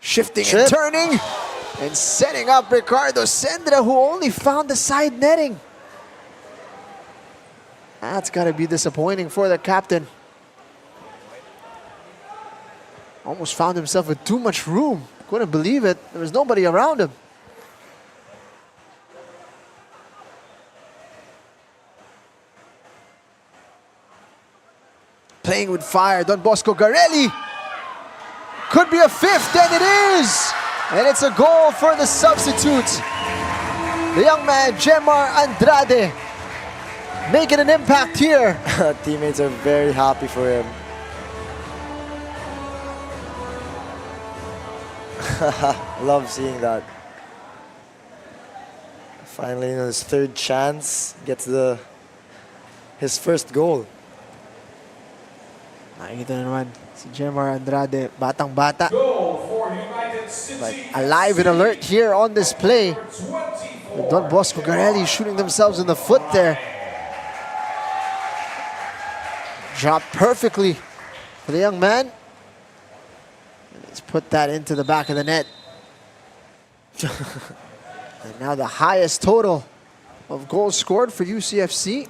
Shifting Chip. and turning. And setting up Ricardo Sendra, who only found the side netting. That's got to be disappointing for the captain. Almost found himself with too much room. Couldn't believe it. There was nobody around him. Playing with fire, Don Bosco Garelli. Could be a fifth, and it is! And it's a goal for the substitute. The young man, Jemar Andrade, making an impact here. Teammates are very happy for him. Love seeing that. Finally, in his third chance, gets his first goal. Nakikita na naman si Jemar Andrade, batang-bata. Goal for United City. But alive and alert here on this play. With Don Bosco Garelli shooting themselves in the foot there. Dropped perfectly for the young man. And he's put that into the back of the net. And now the highest total of goals scored for UCFC.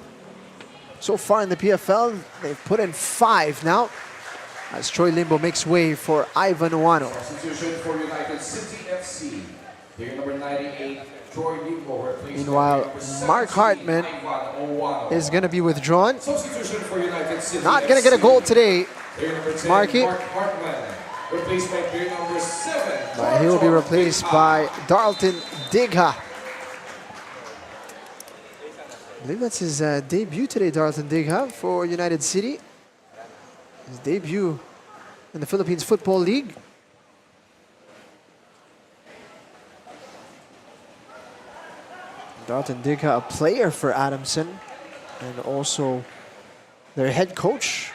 So far in the PFL, they've put in 5 now. As Troy Limbo makes way for Ivan Uano. Substitution for United City FC. Player number 98, Troy Limbo, replaced Meanwhile, by number Mark 17, Hartman Ivan Uwano. is going to be withdrawn. Substitution for United City Not going to get a goal today. Player number 10, Marky. Mark Hartman, replaced by player number 7. But he will be replaced by Darlton Digha. I believe that's his debut today, Darlton Digha, for United City. His debut in the Philippines Football League. Darlton Digha, a player for Adamson, and also their head coach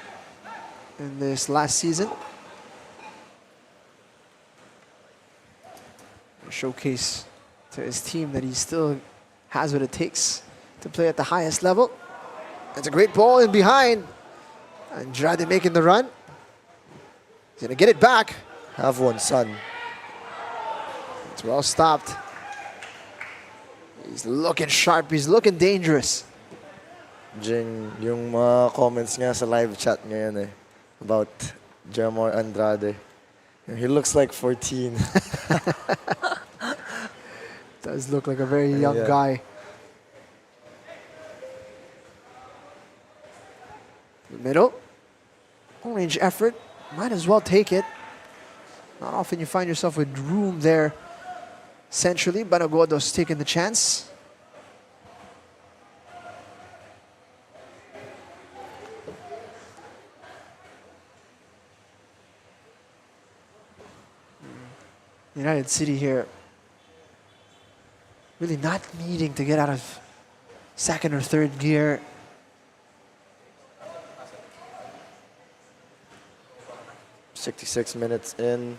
in this last season. A showcase to his team that he still has what it takes to play at the highest level. It's a great ball in behind. Andrade making the run. He's going to get it back. Have one, son. It's well stopped. He's looking sharp. He's looking dangerous. Jing, yung mga comments nga sa live chat ngayon about Jemar Andrade. He looks like 14. Does look like a very young guy. The middle. Range effort. Might as well take it. Not often you find yourself with room there centrally. Banagodo's taking the chance. United City here really not needing to get out of second or third gear. "66 minutes in.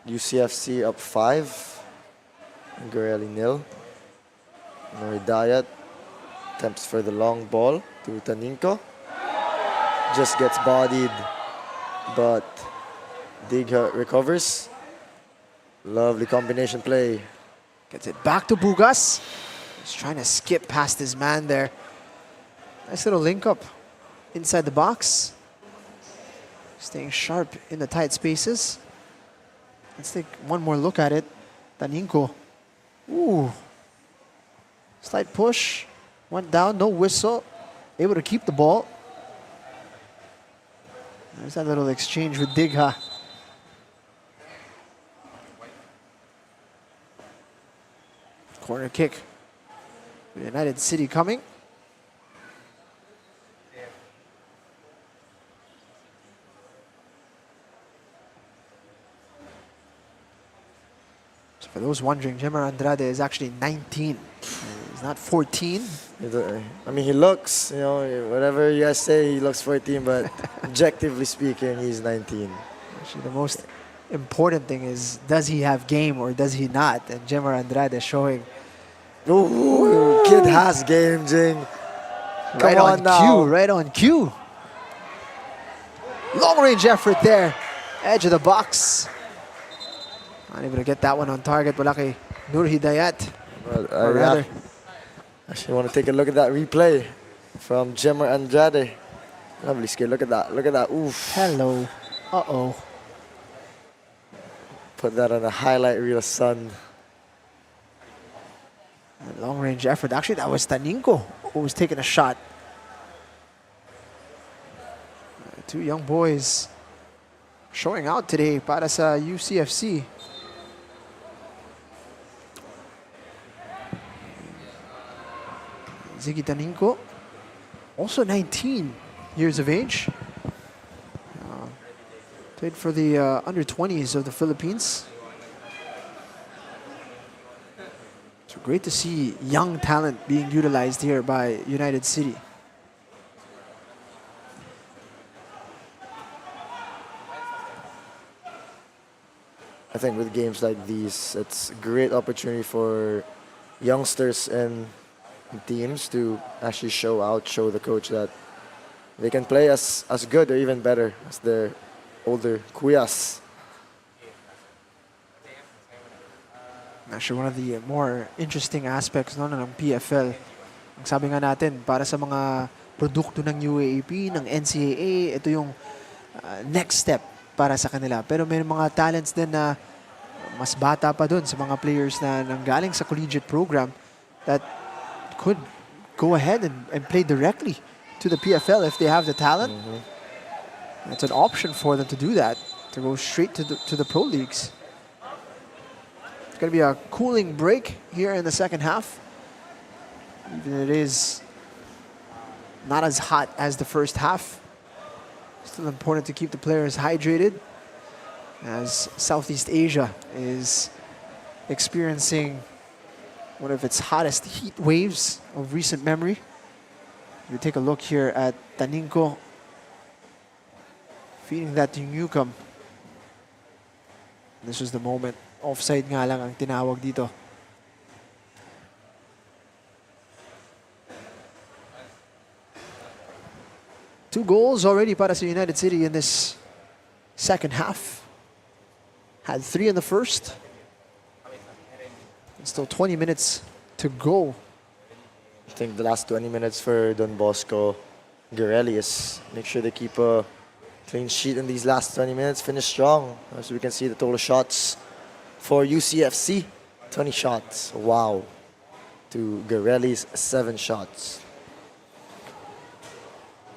UCFC up 5. Garelli 0. Nori Dayat attempts for the long ball to Taninko. Just gets bodied, but Digha recovers. Lovely combination play. Gets it back to Bugas. He's trying to skip past his man there. Nice little link up inside the box. Staying sharp in the tight spaces. Let's take one more look at it. Taninko. Ooh. Slight push. Went down, no whistle. Able to keep the ball. There's that little exchange with Digha. Corner kick. United City coming. So for those wondering, Jemar Andrade is actually 19. He's not 14. I mean, he looks, whatever you guys say, he looks 14, but objectively speaking, he's 19. Actually, the most important thing is, does he have game or does he not? And Jemar Andrade is showing. Ooh, kid has game, Jing. Right on cue, right on cue. Long-range effort there. Edge of the box. Not able to get that one on target. Wala kay Nur Hidayat. Well, Or rather, actually want to take a look at that replay from Jemmer Andrade. Lovely skill. Look at that. Look at that. Oof. hello. Uh-oh. Put that on a highlight reel, son. Long-range effort. Actually, that was Taninko who was taking a shot. Two young boys showing out today para sa UCFC. Ziggy Taninko, also 19 years of age. Played for the under-20s of the Philippines. So great to see young talent being utilized here by United City. I think with games like these, it's a great opportunity for youngsters and teams to actually show out, show the coach that they can play as good or even better as their older kuyas. Actually, one of the more interesting aspects ng PFL, ang sabi nga natin, para sa mga produkto ng UAAP, ng NCAA, ito yung next step para sa kanila. Pero may mga talents din na mas bata pa dun sa mga players na nanggaling sa collegiate program that could go ahead and play directly to the PFL if they have the talent. It's an option for them to do that, to go straight to the pro leagues. It's going to be a cooling break here in the second half. Even it is not as hot as the first half. Still important to keep the players hydrated as Southeast Asia is experiencing one of its hottest heat waves of recent memory. We take a look here at Taninko feeding that to Newcomb. This was the moment. Offside nga lang ang tinawag dito. Two goals already para sa United City in this second half. Had 3 in the first. And still 20 minutes to go. I think the last 20 minutes for Don Bosco, Garelli is make sure they keep a clean sheet in these last 20 minutes, finish strong. As we can see the total shots for UCFC, 20 shots. Wow. To Garelli's 7 shots.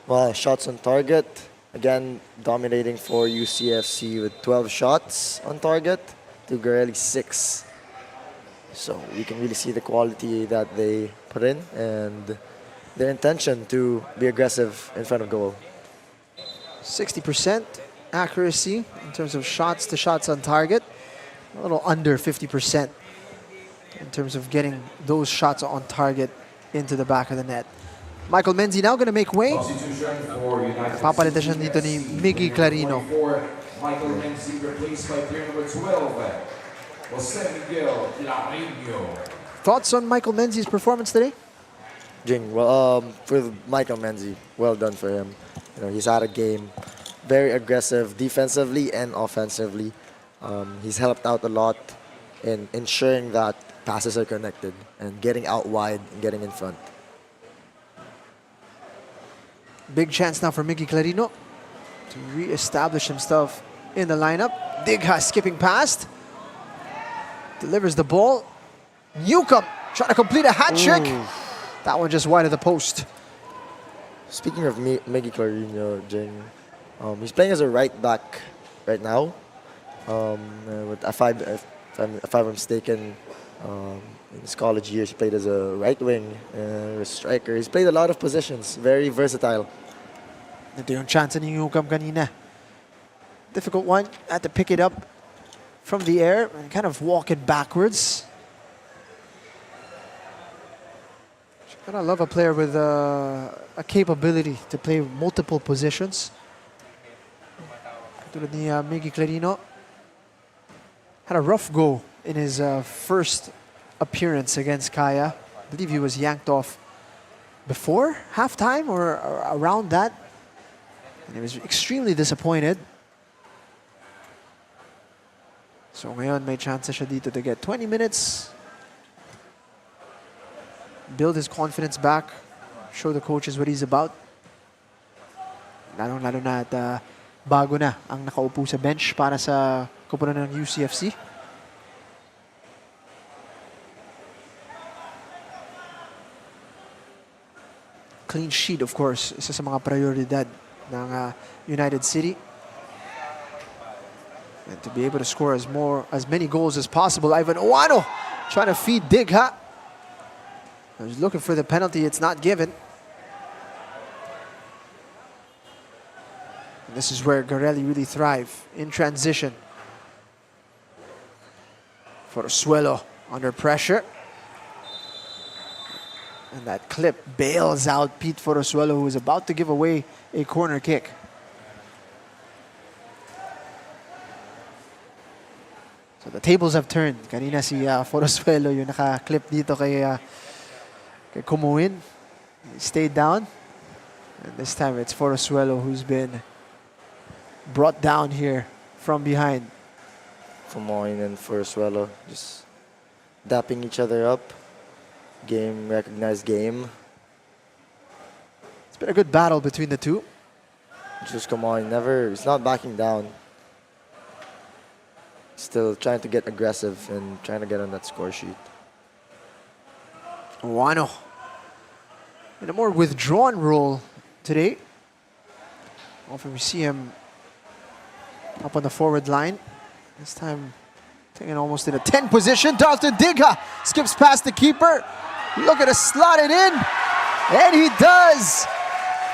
Well, shots on target. Again, dominating for UCFC with 12 shots on target to Garelli's 6. So we can really see the quality that they put in and their intention to be aggressive in front of goal. 60% accuracy in terms of shots to shots on target. A little under 50% in terms of getting those shots on target into the back of the net. Michael Menzi now going to make way. Papalitan siya dito ni Miggy Clarino. Michael Menzi replaced by player number 12, Jose Miguel Clarino. Thoughts on Michael Menzi's performance today? Jing, well, for Michael Menzi, well done for him. You know, he's had a game, very aggressive defensively and offensively. He's helped out a lot in ensuring that passes are connected and getting out wide and getting in front. Big chance now for Miggy Clarino to re-establish himself in the lineup. Digha skipping past. Delivers the ball. Newcomb trying to complete a hat trick. That one just wide of the post. Speaking of Miggy Clarino, Jing, he's playing as a right back right now. If I'm mistaken, in his college years, he played as a right wing, a striker. He's played a lot of positions, very versatile. Ito yung chance ni Newcomb kanina. Difficult one, had to pick it up from the air and kind of walk it backwards. I love a player with a capability to play multiple positions. Tulad ni Miggy Clarino. Had a rough go in his first appearance against Kaya. I believe he was yanked off before halftime or around that. And he was extremely disappointed. So ngayon may chance siya dito to get 20 minutes. Build his confidence back. Show the coaches what he's about. Lalo na at bago na ang nakaupo sa bench para sa koponan ng UCFC. Clean sheet, of course, isa sa mga prioridad ng United City. And to be able to score as many goals as possible. Ivan Oano trying to feed Digha. He's looking for the penalty, it's not given. And this is where Garelli really thrive in transition. Forzuelo under pressure. And that clip bails out Pete Forzuelo, who is about to give away a corner kick. So the tables have turned. Kanina si Forzuelo yung naka-clip dito kay Kumuin. He stayed down. And this time it's Forzuelo who's been brought down here from behind. Kumuin and Forzuelo just dapping each other up. Game, recognized game. It's been a good battle between the two. Just Kumuin, he's not backing down. Still trying to get aggressive and trying to get on that score sheet. Wano in a more withdrawn role today. Often we see him up on the forward line. This time taking almost in a 10 position. Dalton Digha skips past the keeper. Look at it, slot it in. And he does.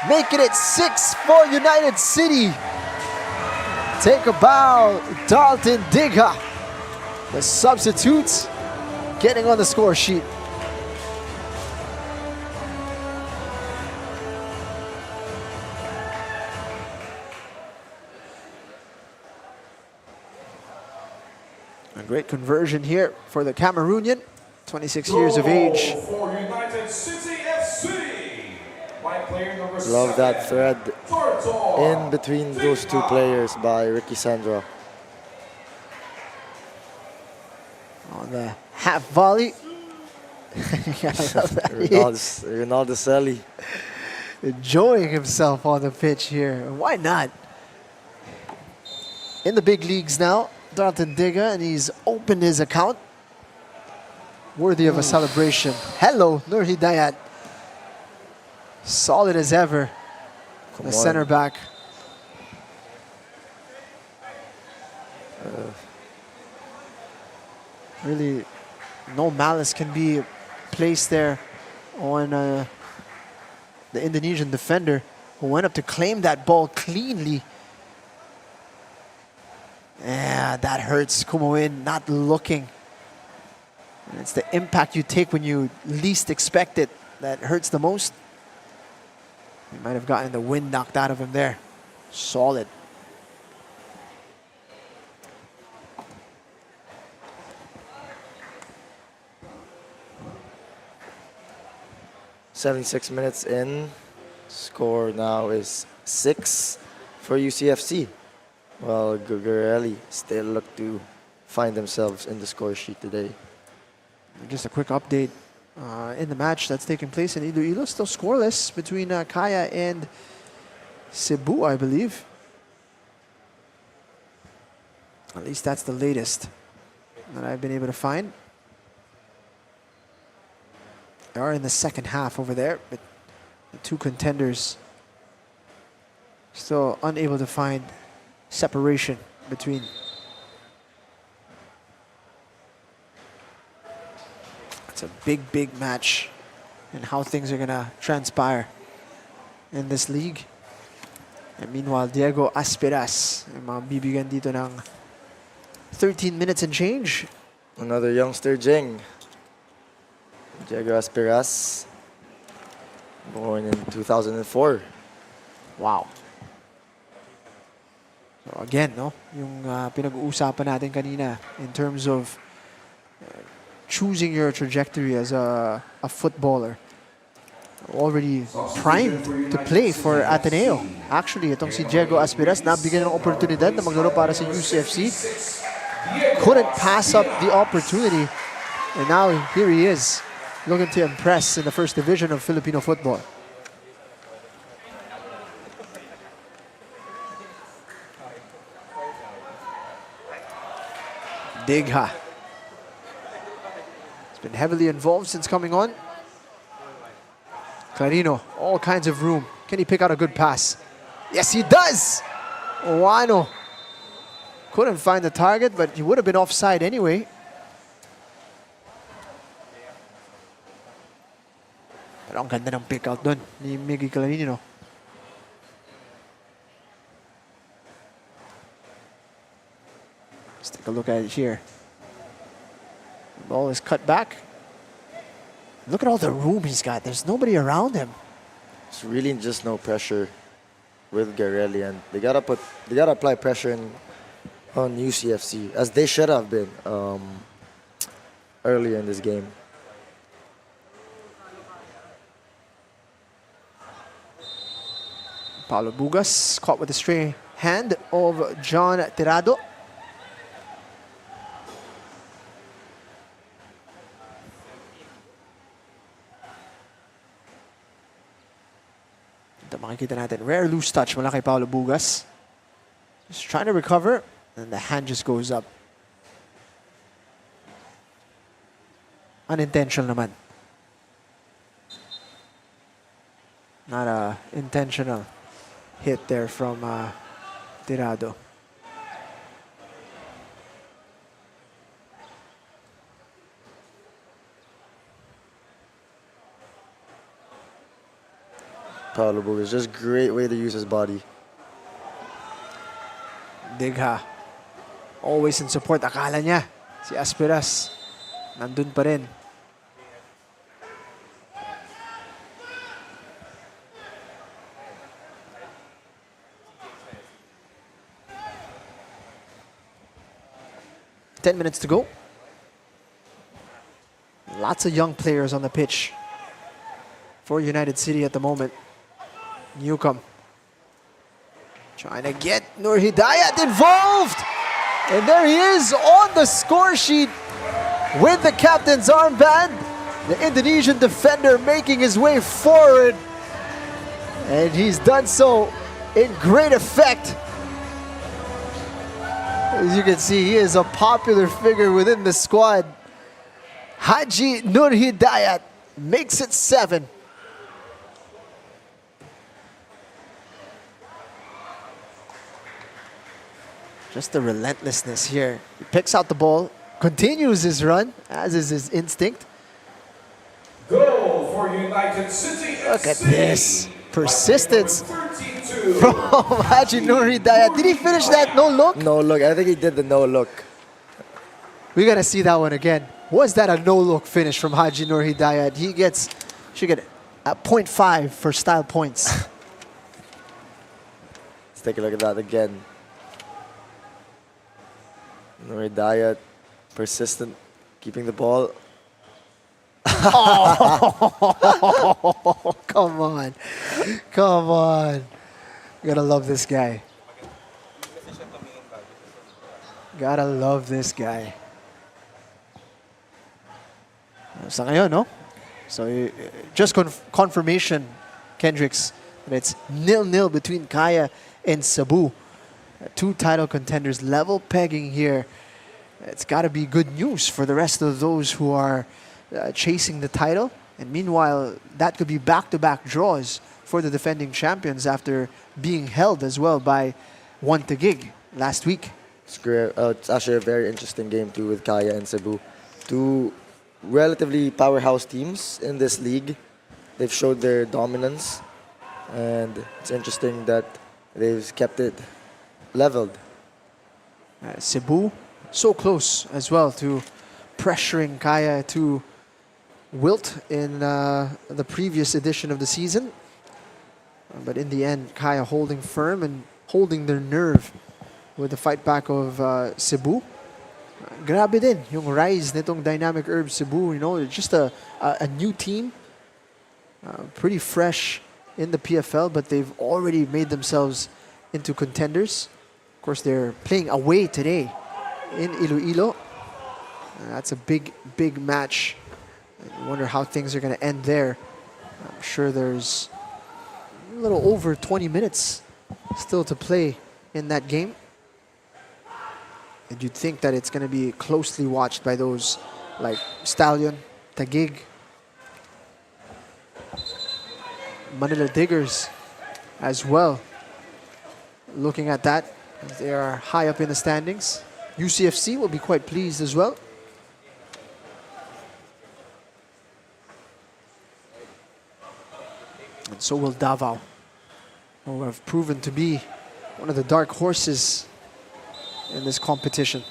Making it 6 for United City. Take a bow, Dalton Digha. The substitutes getting on the score sheet. A great conversion here for the Cameroonian, 26 years of age. For United City FC. By player number Love that 7, thread Turtle in between those two players by Ricky Sandra. On the half volley. Ronaldo Selly. Enjoying himself on the pitch here. Why not? In the big leagues now, Dalton Digha, and he's opened his account. Worthy of a celebration. Hello, Nur Hidayat. Solid as ever. The center back. Really, no malice can be placed there on the Indonesian defender, who went up to claim that ball cleanly. Yeah, that hurts. Kumuin not looking. And it's the impact you take when you least expect it that hurts the most. He might have gotten the wind knocked out of him there. Solid. .76 minutes in. Score now is 6 for UCFC. Well, Garelli still look to find themselves in the score sheet today. Just a quick update in the match that's taking place in Iloilo. Still scoreless between Kaya and Cebu, I believe. At least that's the latest that I've been able to find. They are in the second half over there, but the two contenders still unable to find separation between. It's a big, big match and how things are gonna transpire in this league. And meanwhile, Diego Asperas mabibigyan dito ng 13 minutes and change. Another youngster, Jing. Diego Asperas, born in 2004. Wow. So again, no, yung pinag-uusapan natin kanina in terms of choosing your trajectory as a footballer. already primed to play for Ateneo. Actually, itong si Diego Aspiras nabigyan ng oportunidad na maglaro para sa UCFC. Couldn't pass up the opportunity. And now here he is, looking to impress in the first division of Filipino football. Digha. He's been heavily involved since coming on. Clarino, all kinds of room. Can he pick out a good pass? Yes, he does! Wano. Couldn't find the target, but he would have been offside anyway. Pero ang ganda ng pick out dun ni Miggy Clarino. Let's take a look at it here. The ball is cut back. Look at all the room he's got. There's nobody around him. It's really just no pressure with Garelli, and they gotta apply pressure on UCFC, as they should have been earlier in this game. Paulo Bugas caught with the stray hand of John Tirado. Ito makikita natin, rare loose touch mula kay Paulo Bugas. Just trying to recover, and the hand just goes up. Unintentional naman. Not a intentional hit there from Tirado. Paulo Bugas, just great way to use his body. Digha. Always in support. Akala niya si Aspiras nandun pa rin. Ten minutes to go. Lots of young players on the pitch for United City at the moment. Newcomb trying to get Nur Hidayat involved. And there he is on the score sheet with the captain's armband. The Indonesian defender making his way forward. And he's done so in great effect. As you can see, he is a popular figure within the squad. Haji Nur Hidayat makes it 7. Just the relentlessness here. He picks out the ball, continues his run, as is his instinct. Goal for United City. Look at this persistence from Haji Nur Hidayat. Did he finish that no look? No look. I think he did the no look. We gotta see that one again. Was that a no look finish from Haji Nur Hidayat? Should get a 0.5 for style points. Let's take a look at that again. Nur Hidayat, persistent, keeping the ball. Oh, come on. Come on. Gotta love this guy. Gotta love this guy. Sa ngayon, no? So, just confirmation, Kendricks, that it's 0-0 between Kaya and Cebu. Two title contenders level pegging here. It's got to be good news for the rest of those who are chasing the title. And meanwhile, that could be back-to-back draws for the defending champions after being held as well by One Taguig last week. It's great. It's actually a very interesting game too with Kaya and Cebu. Two relatively powerhouse teams in this league. They've showed their dominance, and it's interesting that they've kept it leveled. Cebu, so close as well to pressuring Kaya to wilt in the previous edition of the season. But in the end, Kaya holding firm and holding their nerve with the fight back of Cebu. Grabe din yung rise nitong Dynamic Herb Cebu. You know, it's just a new team. pretty fresh in the PFL, but they've already made themselves into contenders. Of course, they're playing away today in Iloilo. That's a big, big match. I wonder how things are going to end there. I'm sure there's a little over 20 minutes still to play in that game. And you'd think that it's going to be closely watched by those like Stallion, Taguig, Manila Diggers as well. Looking at that, they are high up in the standings. UCFC will be quite pleased as well. And so will Davao, who have proven to be one of the dark horses in this competition.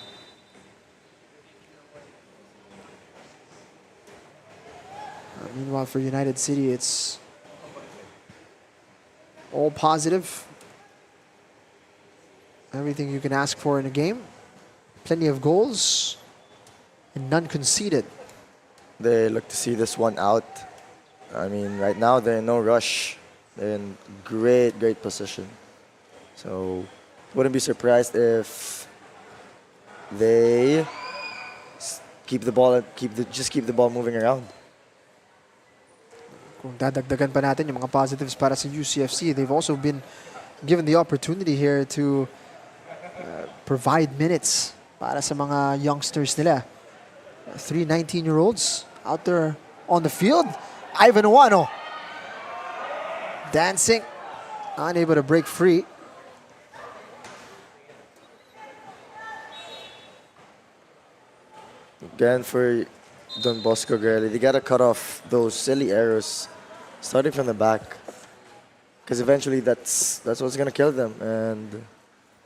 Meanwhile, for United City, it's all positive. Everything you can ask for in a game. Plenty of goals and none conceded. They look to see this one out. I mean, right now they're in no rush. They're in great, great position. So, wouldn't be surprised if they keep the ball, just keep the ball moving around. Kung dadagdagan pa natin yung mga positives para sa UCFC, they've also been given the opportunity here to provide minutes para sa mga youngsters nila. 3 19-year-olds out there on the field. Ivan Uwano dancing, unable to break free. Again, for Don Bosco Garelli, they gotta cut off those silly errors starting from the back, because eventually that's what's gonna kill them. And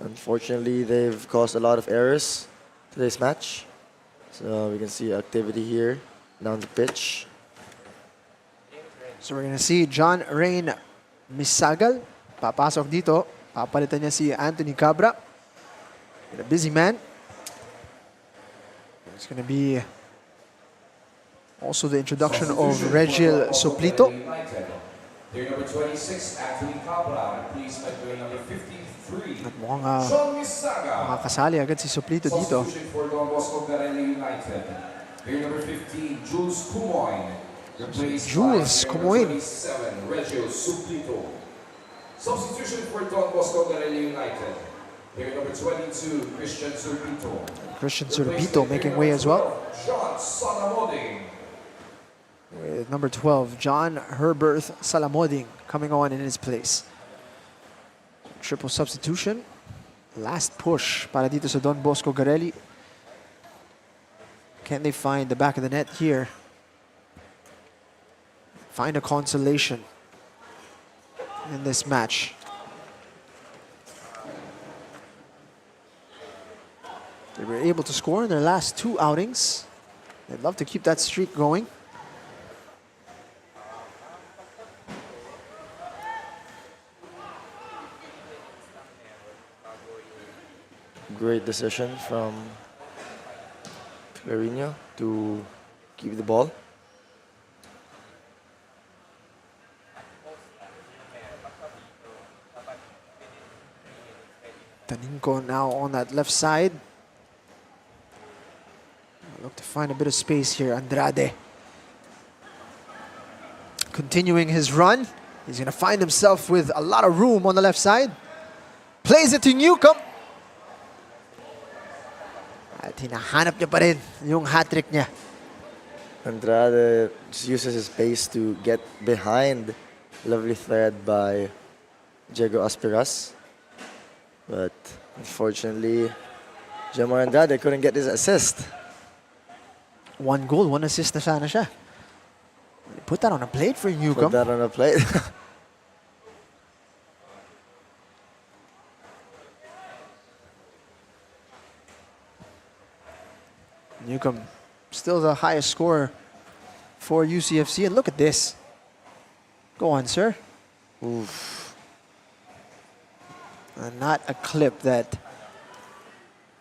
unfortunately, they've caused a lot of errors today's match. So we can see activity here down the pitch. So we're gonna see John Rain Misagal papasok dito. Papalitan niya si Anthony Cabra. A busy man. It's gonna be also the introduction of Regil Soplito. Player number 26, Anthony Cabra, replaced by player number 53, At mukhang John Misaga. makasali agad si Soplito dito. Substitution for Don Bosco Garelli United. Player number 15, Jules Cumoin, replaced Jules by Cumoin. player number 27, Regil Soplito. Substitution for Don Bosco Garelli United. Player number 22, Christian Sorbito. Christian Sorbito making way as well. John Salamoding. With number 12, John Herbert Salamoding coming on in his place. Triple substitution. Last push para dito sa Don Bosco Garelli. Can they find the back of the net here? Find a consolation in this match. They were able to score in their last 2 outings. They'd love to keep that streak going. Great decision from Clarinho to keep the ball. Taninko now on that left side. Look to find a bit of space here. Andrade continuing his run. He's going to find himself with a lot of room on the left side. Plays it to Newcomb. At hinahanap niya pa rin yung hat-trick niya. Andrade just uses his pace to get behind. Lovely thread by Diego Aspiras. But unfortunately, Jamar Andrade couldn't get his assist. 1 goal, 1 assist na sana siya. Put that on a plate for Newcomb. Put that on a plate. Newcomb still the highest scorer for UCFC. And look at this. Go on, sir. Oof. And not a clip that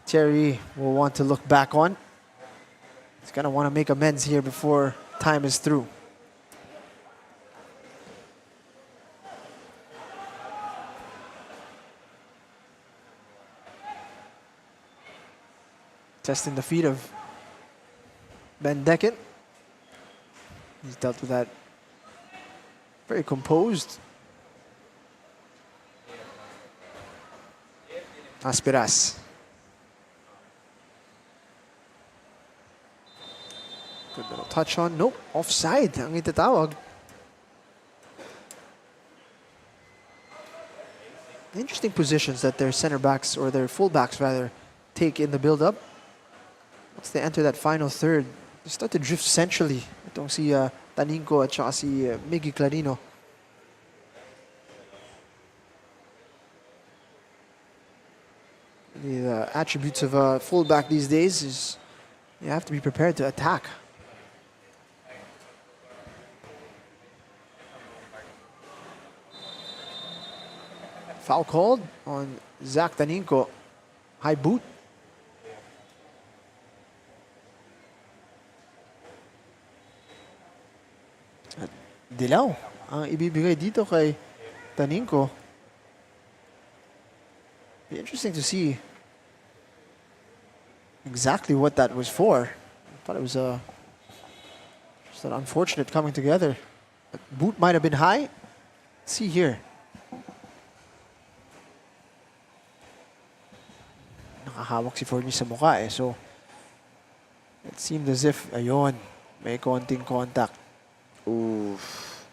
Terry will want to look back on. He's going to want to make amends here before time is through. testing the feet of Ben Decken. He's dealt with that very composed. Aspiras. Good little touch on. Nope, offside ang itatawag. Interesting positions that their center backs, or their full backs rather, take in the build-up. Once they enter that final third, they start to drift centrally. Itong si Taninco at saka si Miggy Clarino. The attributes of a fullback these days is you have to be prepared to attack. Foul called on Zach Taninco. High boot. At dilaw ang ibibigay dito kay Taninco. Be interesting to see exactly what that was for. I thought it was just an unfortunate coming together. But boot might have been high. Let's see here. Nakahawak si Forney sa mukha eh. So it seemed as if ayon, may konting contact. Ooh.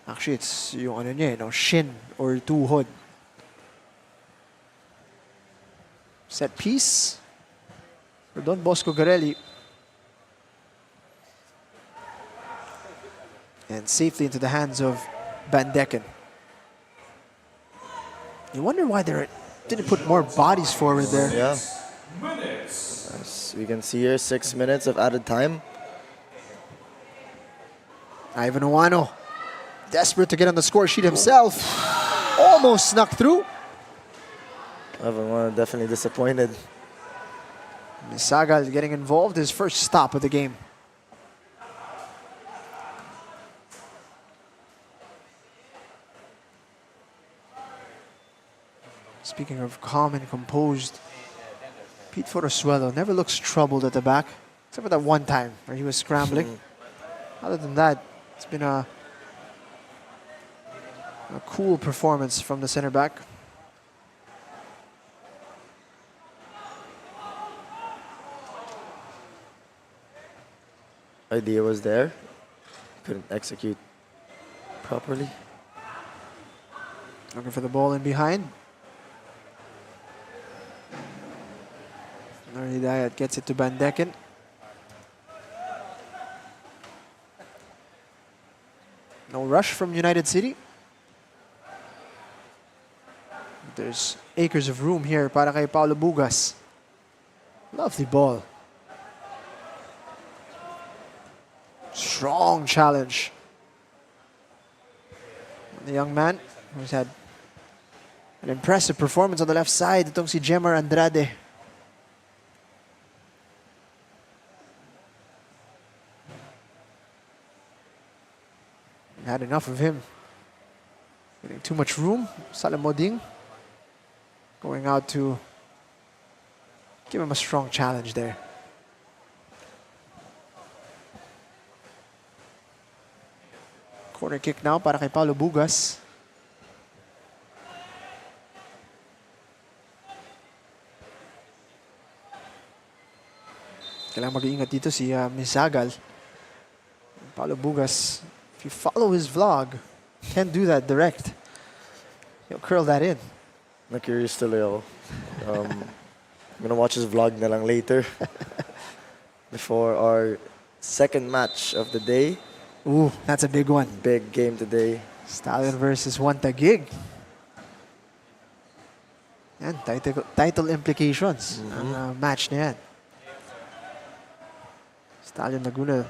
Actually, it's yung ano niya, no, shin or tuhod. Set piece for Don Bosco Garelli. And safely into the hands of Van Decken. You wonder why they didn't put more bodies forward there. Yeah. As we can see here, 6 minutes of added time. Ivan Owano, desperate to get on the score sheet himself. Almost snuck through. Everyone definitely disappointed. Misagal getting involved, his first stop of the game. Speaking of calm and composed, Pete Forosuelo never looks troubled at the back, except for that one time where he was scrambling. Other than that, it's been a cool performance from the center back. Idea was there. Couldn't execute properly. Looking for the ball in behind. Nari Dayat gets it to Van Decken. No rush from United City. There's acres of room here para kay Paulo Bugas. Lovely ball. Strong challenge. The young man who's had an impressive performance on the left side, itong si Jemar Andrade. Had enough of him. Getting too much room. Salamoding going out to give him a strong challenge there. Corner kick now para kay Paulo Bugas. Kailangan mag-iingat dito si Misagal. Paulo Bugas, if you follow his vlog, can't do that direct. He'll curl that in. Na-curious tuloy ako. I'm gonna watch his vlog na lang later. Before our second match of the day. Ooh, that's a big one. Big game today. Stallion versus Juan Taguig. Yan, title implications ang match na yan. Stallion Laguna,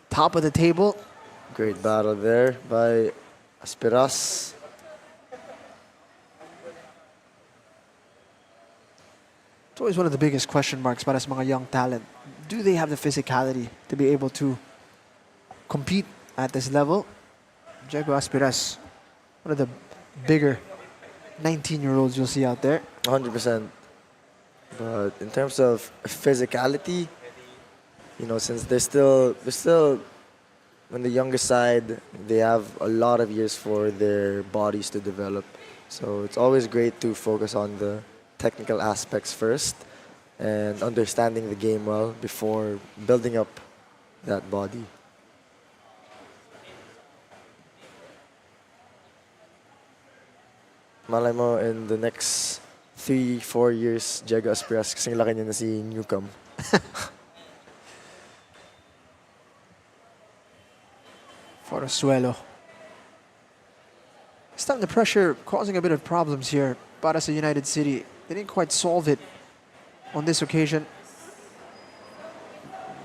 top of the table. Great battle there by Aspiras. It's always one of the biggest question marks para sa mga young talent. Do they have the physicality to be able to compete at this level? Diego Aspiras, one of the bigger 19-year-olds you'll see out there. 100%. But in terms of physicality, You know, since they're still on the younger side, they have a lot of years for their bodies to develop. So it's always great to focus on the technical aspects first and understanding the game well before building up that body. Malay mo in the next 3-4 years, Diego Aspiras, kasing laki niya na si Newcomb. Forosuelo. This time the pressure causing a bit of problems here. Para sa United City, they didn't quite solve it on this occasion.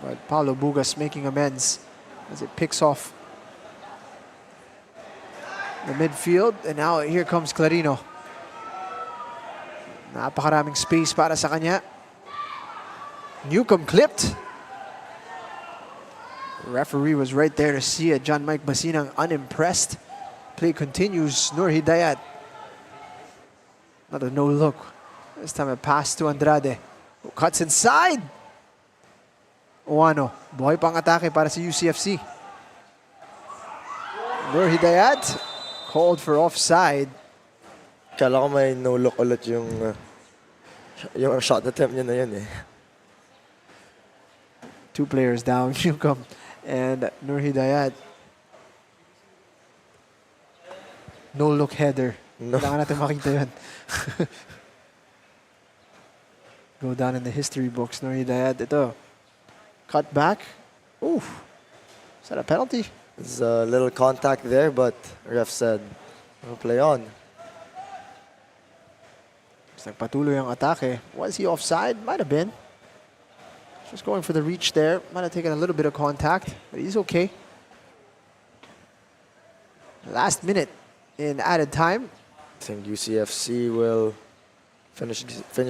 But Paulo Bugas making amends as it picks off the midfield. And now here comes Clarino. Napakaraming space para sa kanya. Newcomb clipped. Referee was right there to see it. John Mike Basinang unimpressed. Play continues. Nur Hidayat. Another no look. This time a pass to Andrade, who cuts inside. Oano. Buhay pang atake para sa UCFC. Nur Hidayat called for offside. Kala ko may no-look ulit yung shot attempt niya na yun eh. 2 players down, Newcomb and Nur Hidayat. No-look header. No. Kailangan natin makita yun. Go down in the history books. Nur Hidayat, ito. Cut back. Ooh. Is that a penalty? There's a little contact there, but ref said, we'll play on. Nagpatuloy ang atake. Was he offside? Might have been. Just going for the reach there. Might have taken a little bit of contact, but he's okay. Last minute in added time. I think UCFC will finish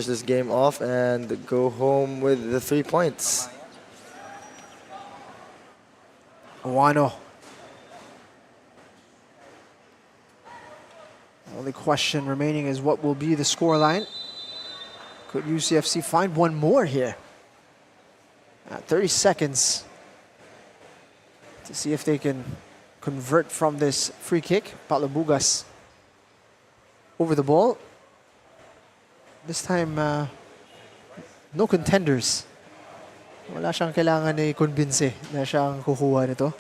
this game off and go home with the 3 points. Oano. Only question remaining is what will be the scoreline. Could UCFC find one more here? 30 seconds to see if they can convert from this free kick. Paulo Bugas over the ball. This time, no contenders. Wala siyang kailangan i-convince na siyang kukuha nito.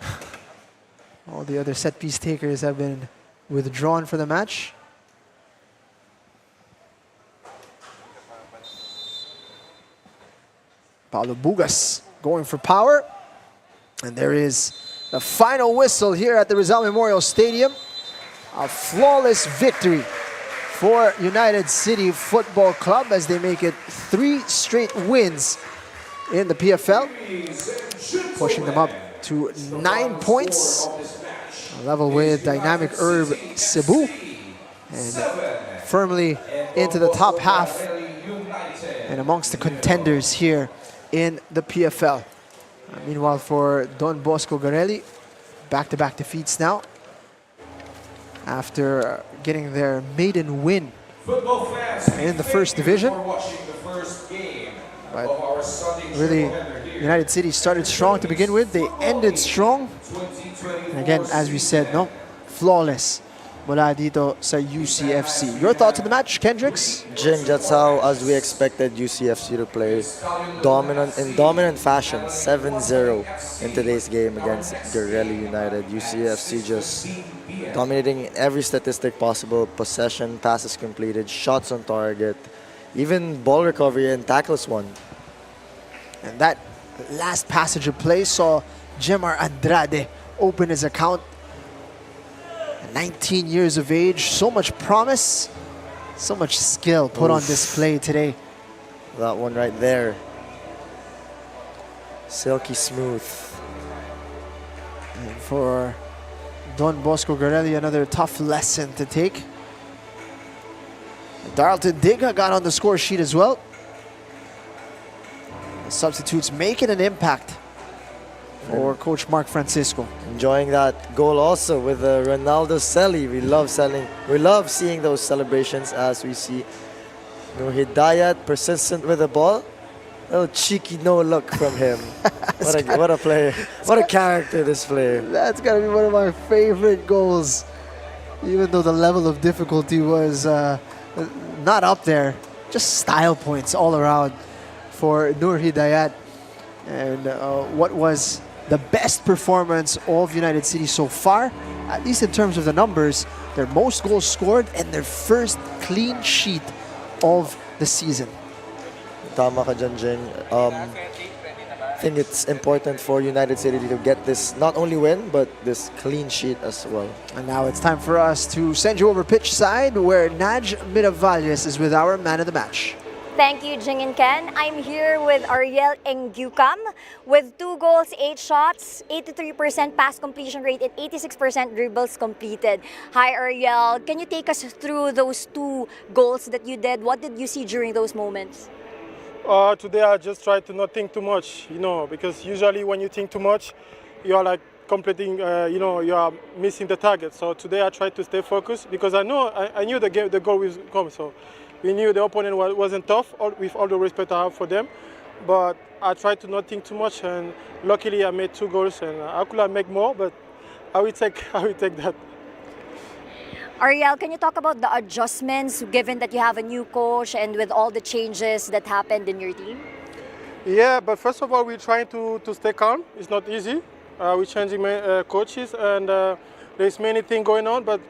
All the other set-piece takers have been withdrawn for the match. Paulo Bugas going for power. And there is the final whistle here at the Rizal Memorial Stadium. A flawless victory for United City Football Club as they make it 3 straight wins in the PFL, pushing them up to 9 points, level with Dynamic Herb Cebu, and firmly into the top half and amongst the contenders here in the PFL. Meanwhile, for Don Bosco Garelli, back-to-back defeats now after getting their maiden win in the first division. But really, United City started strong to begin with. They ended strong. And again, as we said, no, flawless mula dito sa UCFC. Your thoughts on the match, Kendricks? Jing, that's how, as we expected UCFC to play in dominant fashion, 7-0 in today's game against Garelli United. UCFC just dominating every statistic possible: possession, passes completed, shots on target, even ball recovery and tackles won. And that last passage of play saw Jemar Andrade open his account. 19 years of age, so much promise, so much skill put on display today. That one right there. Silky smooth. And for Don Bosco Garelli, another tough lesson to take. Darlton Diga got on the score sheet as well. The substitutes making an impact for Coach Mark Francisco. Enjoying that goal also with Ronaldo Selly. We love seeing those celebrations as we see Nur Hidayat persistent with the ball. little cheeky no look from him. What a player. What a character, this player. That's got to be one of my favorite goals. Even though the level of difficulty was not up there. Just style points all around for Nur Hidayat. And what was the best performance of United City so far, at least in terms of the numbers, their most goals scored and their first clean sheet of the season. Tama ka dyan, Jing. I think it's important for United City to get this not only win, but this clean sheet as well. And now it's time for us to send you over pitch side, where Naj Miravalles is with our man of the match. Thank you, Jing and Ken. I'm here with Ariel Engukam with 2 goals, 8 shots, 83% pass completion rate, and 86% dribbles completed. Hi, Ariel. Can you take us through those 2 goals that you did? What did you see during those moments? Today I just tried to not think too much, because usually when you think too much, you are like completing, you are missing the target. So today I tried to stay focused because I knew the goal was come. So we knew the opponent wasn't tough, with all the respect I have for them. But I tried to not think too much, and luckily I made 2 goals, and I could have made more, but I will take that. Ariel, can you talk about the adjustments given that you have a new coach and with all the changes that happened in your team? Yeah, but first of all, we're trying to stay calm. It's not easy. We're changing coaches, and there's many things going on. But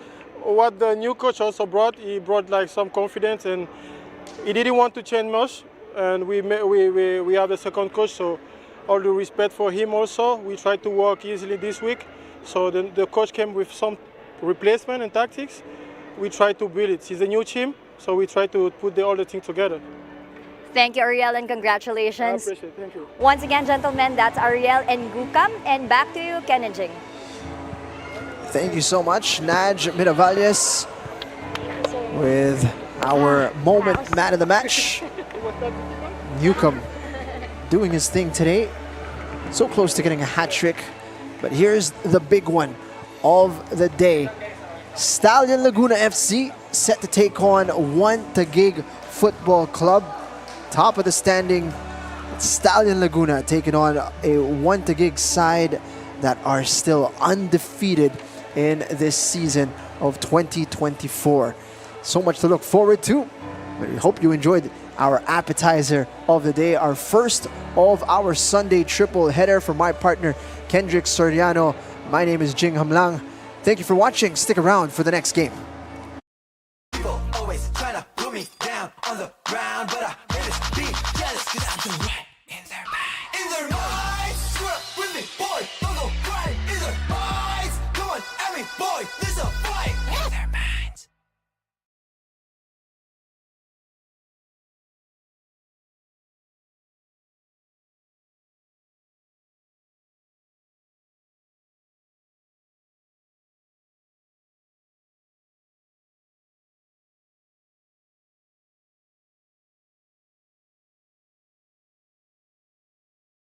what the new coach also brought, he brought like some confidence, and he didn't want to change much. And we have a second coach, so all the respect for him also. We tried to work easily this week. So the coach came with some replacement and tactics. We try to build it. It's a new team, so we try to put all the things together. Thank you, Ariel, and congratulations. I appreciate it. Thank you. Once again, gentlemen, that's Ariel Engukam, and back to you, Ken and Jing. Thank you so much, Naj Miravalles, with our moment man of the match. Newcomb doing his thing today. So close to getting a hat trick, but here's the big one of the day. Stallion Laguna FC set to take on One Taguig Football Club. Top of the standing, Stallion Laguna taking on a One Taguig side that are still undefeated in this season of 2024. So much to look forward to. We hope you enjoyed our appetizer of the day, our first of our Sunday triple header. For my partner, Kendrick Soriano, my name is Jing Hamlang. Thank you for watching. Stick around for the next game. People always trying to put me down on the ground, but I hate it, be jealous, 'cause I'm the right.